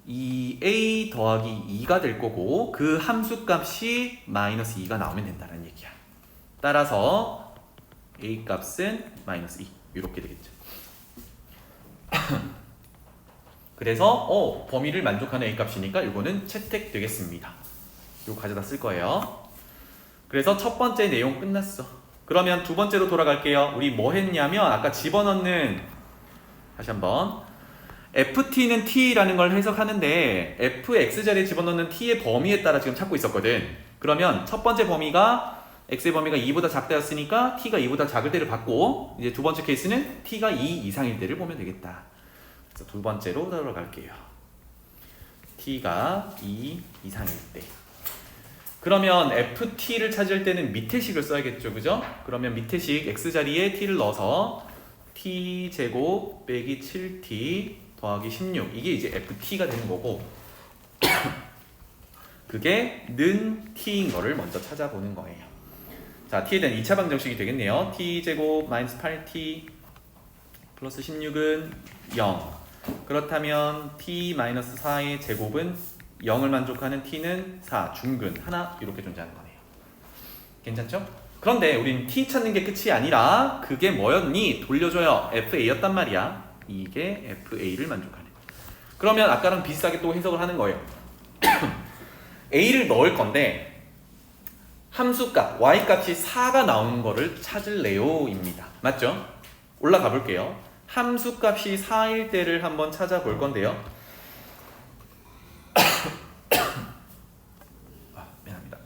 2a 더하기 2가 될 거고 그 함수값이 마이너스 2가 나오면 된다는 얘기야. 따라서 a 값은 마이너스 2 이렇게 되겠죠. 그래서 범위를 만족하는 a 값이니까 이거는 채택되겠습니다. 이거 가져다 쓸 거예요. 그래서 첫 번째 내용 끝났어. 그러면 두 번째로 돌아갈게요. 우리 뭐 했냐면 아까 집어넣는, 다시 한번, ft는 t라는 걸 해석하는데 fx 자리에 집어넣는 t의 범위에 따라 지금 찾고 있었거든. 그러면 첫 번째 범위가 x의 범위가 2보다 작다였으니까 t가 2보다 작을 때를 봤고, 이제 두 번째 케이스는 t가 2 이상일 때를 보면 되겠다. 그래서 두 번째로 들어갈게요. ft가 2 이상일 때. 그러면 ft를 찾을 때는 밑에 식을 써야겠죠, 그죠? 그러면 밑에 식 x자리에 t를 넣어서 t제곱 빼기 7t 더하기 16 이게 이제 ft가 되는 거고 그게 는 t인 거를 먼저 찾아보는 거예요. 자, t에 대한 2차 방정식이 되겠네요. t제곱 마이너스 8t 플러스 16은 0. 그렇다면 t 마이너스 4의 제곱은 0을 만족하는 t는 4, 중근, 하나 이렇게 존재하는 거네요. 괜찮죠? 그런데 우린 t 찾는 게 끝이 아니라 그게 뭐였니? 돌려줘요. fa였단 말이야. 이게 fa를 만족하는. 그러면 아까랑 비슷하게 또 해석을 하는 거예요. a를 넣을 건데 함수값, y값이 4가 나오는 거를 찾을래요? 입니다. 맞죠? 올라가 볼게요. 함수값이 4일 때를 한번 찾아볼 건데요. 미안합니다.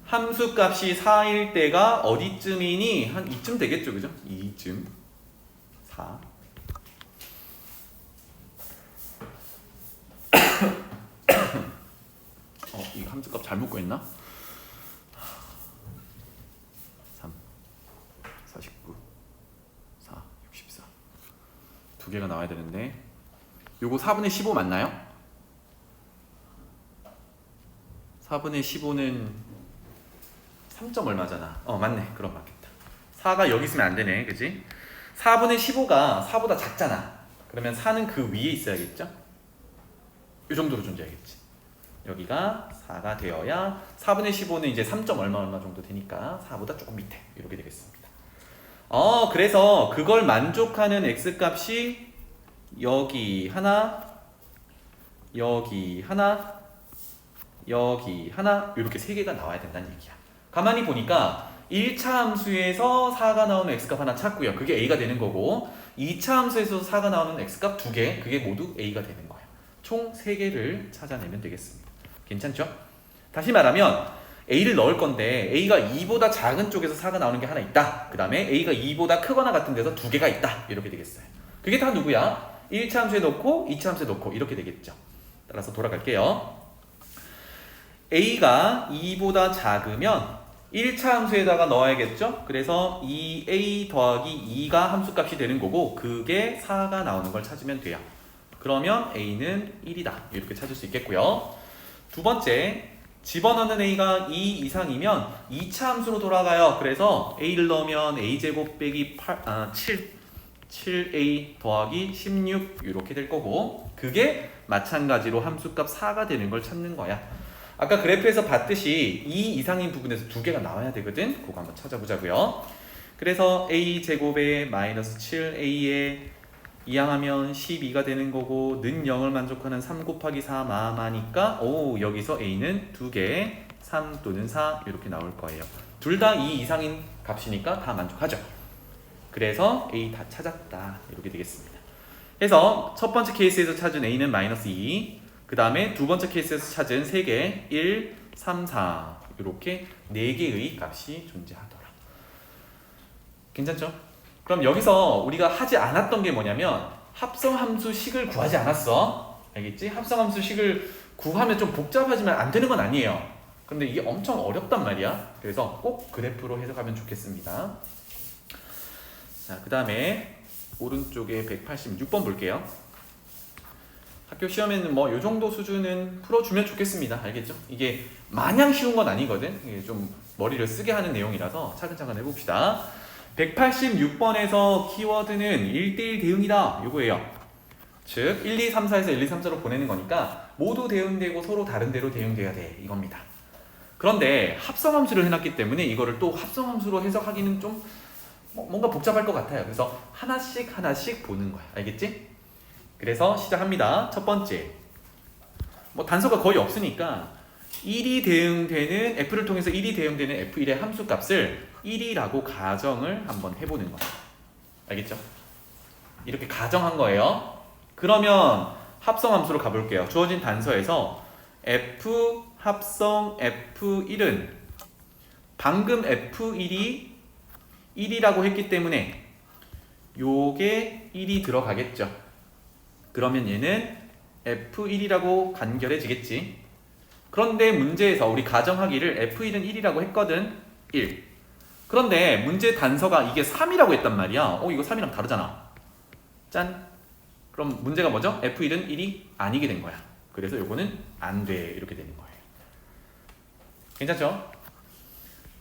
함수값이 4일 때가 어디쯤이니? 한 이쯤 되겠죠, 그죠? 이쯤 4. 이거 함수값 잘못 구했나? 3, 49, 4, 64. 두 개가 나와야 되는데 요거 4분의 15 맞나요? 4분의 15는 3점 얼마잖아. 맞네. 그럼 맞겠다. 4가 여기 있으면 안 되네. 그지? 4분의 15가 4보다 작잖아. 그러면 4는 그 위에 있어야겠죠? 이 정도로 존재하겠지. 여기가 4가 되어야 4분의 15는 이제 3점 얼마 정도 되니까 4보다 조금 밑에 이렇게 되겠습니다. 그래서 그걸 만족하는 x값이 여기 하나, 여기 하나, 여기 하나 이렇게 세 개가 나와야 된다는 얘기야. 가만히 보니까 1차 함수에서 4가 나오는 x값 하나 찾고요. 그게 a가 되는 거고 2차 함수에서 4가 나오는 x값 2개 그게 모두 a가 되는 거예요. 총 3개를 찾아내면 되겠습니다. 괜찮죠? 다시 말하면 a를 넣을 건데 a가 2보다 작은 쪽에서 4가 나오는 게 하나 있다. 그 다음에 a가 2보다 크거나 같은 데서 2개가 있다. 이렇게 되겠어요. 그게 다 누구야? 1차 함수에 넣고 2차 함수에 넣고 이렇게 되겠죠. 따라서 돌아갈게요. a가 2보다 작으면 1차 함수에다가 넣어야겠죠? 그래서 2a 더하기 2가 함수값이 되는 거고 그게 4가 나오는 걸 찾으면 돼요. 그러면 a는 1이다. 이렇게 찾을 수 있겠고요. 두 번째, 집어넣는 a가 2 이상이면 2차 함수로 돌아가요. 그래서 a를 넣으면 a제곱 빼기 7a 더하기 16 이렇게 될 거고 그게 마찬가지로 함수값 4가 되는 걸 찾는 거야. 아까 그래프에서 봤듯이 2 이상인 부분에서 두 개가 나와야 되거든. 그거 한번 찾아보자고요. 그래서 a제곱에 마이너스 7a에 이항하면 12가 되는 거고 는 0을 만족하는 3 곱하기 4 마마니까 여기서 a는 2개 3 또는 4 이렇게 나올 거예요. 둘 다 2 이상인 값이니까 다 만족하죠. 그래서 a 다 찾았다 이렇게 되겠습니다. 그래서 첫 번째 케이스에서 찾은 a는 마이너스 2, 그 다음에 두 번째 케이스에서 찾은 3개 1, 3, 4 이렇게 4개의 값이 존재하더라. 괜찮죠? 그럼 여기서 우리가 하지 않았던 게 뭐냐면 합성함수 식을 구하지 않았어. 알겠지? 합성함수 식을 구하면 좀 복잡하지만 안 되는 건 아니에요. 근데 이게 엄청 어렵단 말이야. 그래서 꼭 그래프로 해석하면 좋겠습니다. 자, 그 다음에 오른쪽에 186번 볼게요. 학교 시험에는 뭐 요 정도 수준은 풀어주면 좋겠습니다. 알겠죠? 이게 마냥 쉬운 건 아니거든. 이게 좀 머리를 쓰게 하는 내용이라서 차근차근 해봅시다. 186번에서 키워드는 1대1 대응이다. 요거예요. 즉 1, 2, 3, 4에서 1, 2, 3, 4로 보내는 거니까 모두 대응되고 서로 다른 데로 대응돼야 돼. 이겁니다. 그런데 합성함수를 해놨기 때문에 이거를 또 합성함수로 해석하기는 좀 뭔가 복잡할 것 같아요. 그래서 하나씩 보는 거야. 알겠지? 그래서 시작합니다. 첫 번째, 단서가 거의 없으니까 1이 대응되는 F를 통해서 1이 대응되는 F1의 함수값을 1이라고 가정을 한번 해보는 거예요. 알겠죠? 이렇게 가정한 거예요. 그러면 합성함수로 가볼게요. 주어진 단서에서 F 합성 F1은 방금 F1이 1이라고 했기 때문에 요게 1이 들어가겠죠. 그러면 얘는 F1이라고 간결해지겠지. 그런데 문제에서 우리 가정하기를 F1은 1이라고 했거든. 1. 그런데 문제 단서가 이게 3이라고 했단 말이야. 이거 3이랑 다르잖아. 짠. 그럼 문제가 뭐죠? F1은 1이 아니게 된 거야. 그래서 요거는 안 돼. 이렇게 되는 거예요. 괜찮죠?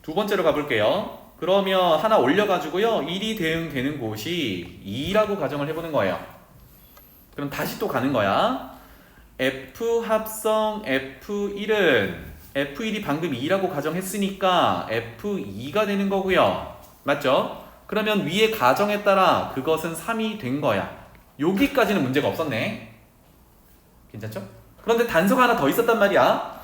두 번째로 가볼게요. 그러면 하나 올려가지고요. 1이 대응되는 곳이 2라고 가정을 해보는 거예요. 그럼 다시 또 가는 거야. F 합성 F1은 F1이 방금 2라고 가정했으니까 F2가 되는 거고요. 맞죠? 그러면 위의 가정에 따라 그것은 3이 된 거야. 여기까지는 문제가 없었네. 괜찮죠? 그런데 단서가 하나 더 있었단 말이야.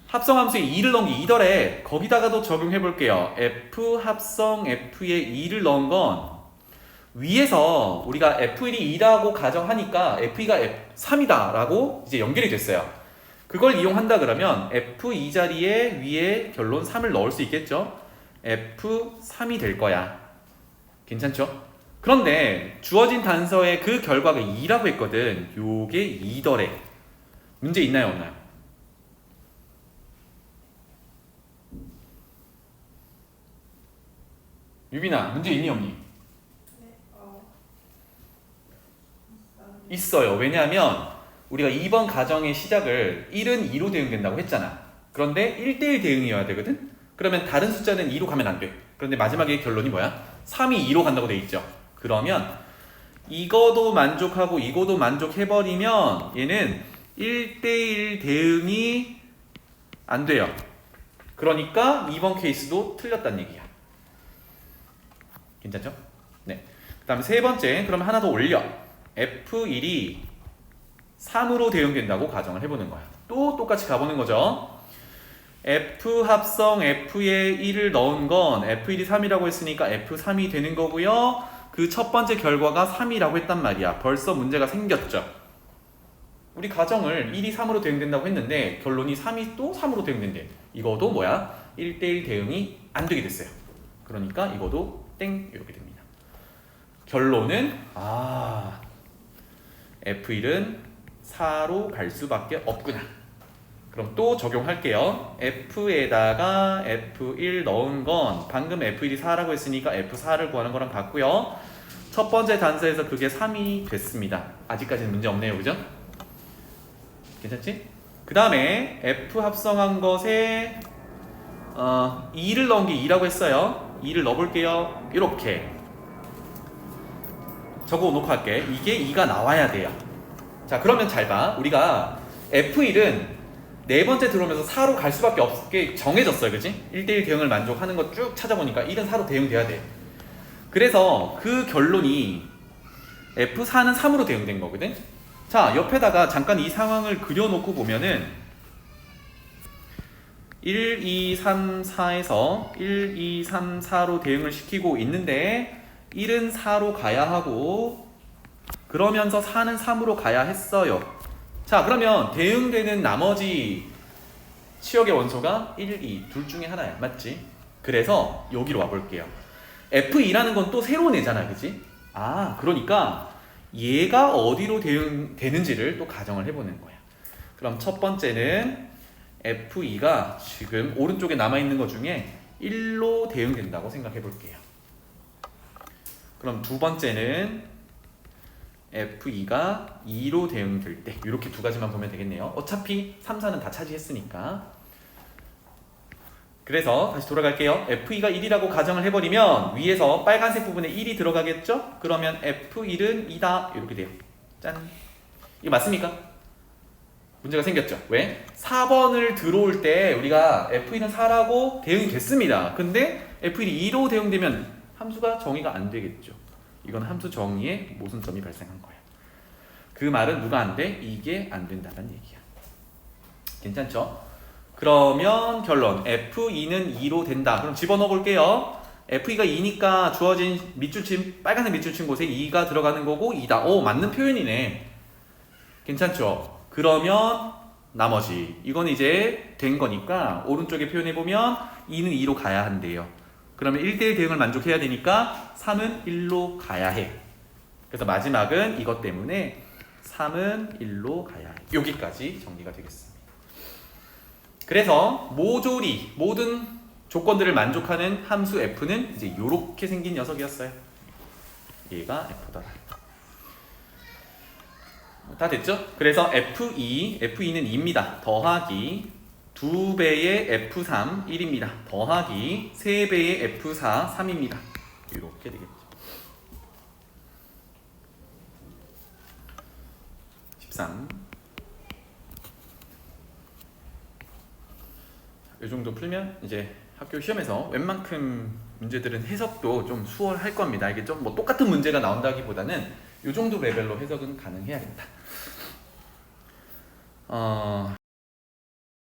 합성함수에 2를 넣은 게 2더래. 거기다가도 적용해 볼게요. F 합성 F에 2를 넣은 건 위에서 우리가 F1이 2라고 가정하니까 F2가 F3이다 라고 이제 연결이 됐어요. 그걸 이용한다 그러면 F2 자리에 위에 결론 3을 넣을 수 있겠죠? F3이 될 거야. 괜찮죠? 그런데 주어진 단서의 그 결과가 2라고 했거든. 요게 2더래. 문제 있나요? 없나요? 유빈아, 문제 있니 없니? 있어요. 왜냐하면 우리가 2번 가정의 시작을 1은 2로 대응된다고 했잖아. 그런데 1대1 대응이어야 되거든? 그러면 다른 숫자는 2로 가면 안 돼. 그런데 마지막에 결론이 뭐야? 3이 2로 간다고 돼 있죠. 그러면 이거도 만족하고 이거도 만족해버리면 얘는 1대1 대응이 안 돼요. 그러니까 2번 케이스도 틀렸다는 얘기야. 괜찮죠? 네. 그 다음에 세 번째, 그럼 하나 더 올려. F1이 3으로 대응된다고 가정을 해보는 거야. 또 똑같이 가보는 거죠. F 합성 F에 1을 넣은 건 F1이 3이라고 했으니까 F3이 되는 거고요. 그 첫 번째 결과가 3이라고 했단 말이야. 벌써 문제가 생겼죠. 우리 가정을 1이 3으로 대응된다고 했는데 결론이 3이 또 3으로 대응된대. 이거도 뭐야? 1대1 대응이 안 되게 됐어요. 그러니까 이거도 땡 이렇게 됩니다. 결론은 F1은 4로 갈 수밖에 없구나. 그럼 또 적용할게요. F에다가 F1 넣은 건 방금 F1이 4라고 했으니까 F4를 구하는 거랑 같고요. 첫 번째 단서에서 그게 3이 됐습니다. 아직까지는 문제 없네요. 그죠? 괜찮지? 그 다음에 F 합성한 것에 2를 넣은 게 2라고 했어요. 2를 넣어볼게요. 이렇게 적어놓고 할게. 이게 2가 나와야 돼요. 자, 그러면 잘 봐. 우리가 F1은 네 번째 들어오면서 4로 갈 수밖에 없게 정해졌어요. 그치? 1대1 대응을 만족하는 거 쭉 찾아보니까 1은 4로 대응돼야 돼. 그래서 그 결론이 F4는 3으로 대응된 거거든. 자, 옆에다가 잠깐 이 상황을 그려놓고 보면은 1, 2, 3, 4에서 1, 2, 3, 4로 대응을 시키고 있는데 1은 4로 가야 하고 그러면서 4는 3으로 가야 했어요. 자, 그러면 대응되는 나머지 치역의 원소가 1, 2 둘 중에 하나야. 맞지? 그래서 여기로 와볼게요. F2라는 건 또 새로운 애잖아. 그치? 그러니까 얘가 어디로 대응되는지를 또 가정을 해보는 거야. 그럼 첫 번째는 F2가 지금 오른쪽에 남아있는 것 중에 1로 대응된다고 생각해 볼게요. 그럼 두 번째는 F2가 2로 대응될 때 이렇게 두 가지만 보면 되겠네요. 어차피 3, 4는 다 차지했으니까. 그래서 다시 돌아갈게요. F2가 1이라고 가정을 해버리면 위에서 빨간색 부분에 1이 들어가겠죠? 그러면 F1은 2다 이렇게 돼요. 짠. 이거 맞습니까? 문제가 생겼죠. 왜? 4번을 들어올 때 우리가 F1은 4라고 대응이 됐습니다. 근데 F1이 2로 대응되면 함수가 정의가 안 되겠죠. 이건 함수 정의에 모순점이 발생한 거야. 그 말은 누가 안 돼? 이게 안 된다는 얘기야. 괜찮죠? 그러면 결론 F2는 2로 된다. 그럼 집어넣어 볼게요. F2가 2니까 주어진 밑줄침 빨간색 밑줄친 곳에 2가 들어가는 거고 2다. 오, 맞는 표현이네. 괜찮죠? 그러면 나머지 이건 이제 된 거니까 오른쪽에 표현해 보면 2는 2로 가야 한대요. 그러면 1대1 대응을 만족해야 되니까 3은 1로 가야 해. 그래서 마지막은 이것 때문에 3은 1로 가야 해. 여기까지 정리가 되겠습니다. 그래서 모조리 모든 조건들을 만족하는 함수 f는 이제 이렇게 생긴 녀석이었어요. 얘가 f더라. 다 됐죠? 그래서 F2는 2입니다. 더하기 2배의 F3, 1입니다. 더하기 3배의 F4, 3입니다. 이렇게 되겠죠. 13. 이 정도 풀면 이제 학교 시험에서 웬만큼 문제들은 해석도 좀 수월할 겁니다. 이게 좀 뭐 똑같은 문제가 나온다기보다는 이 정도 레벨로 해석은 가능해야겠다.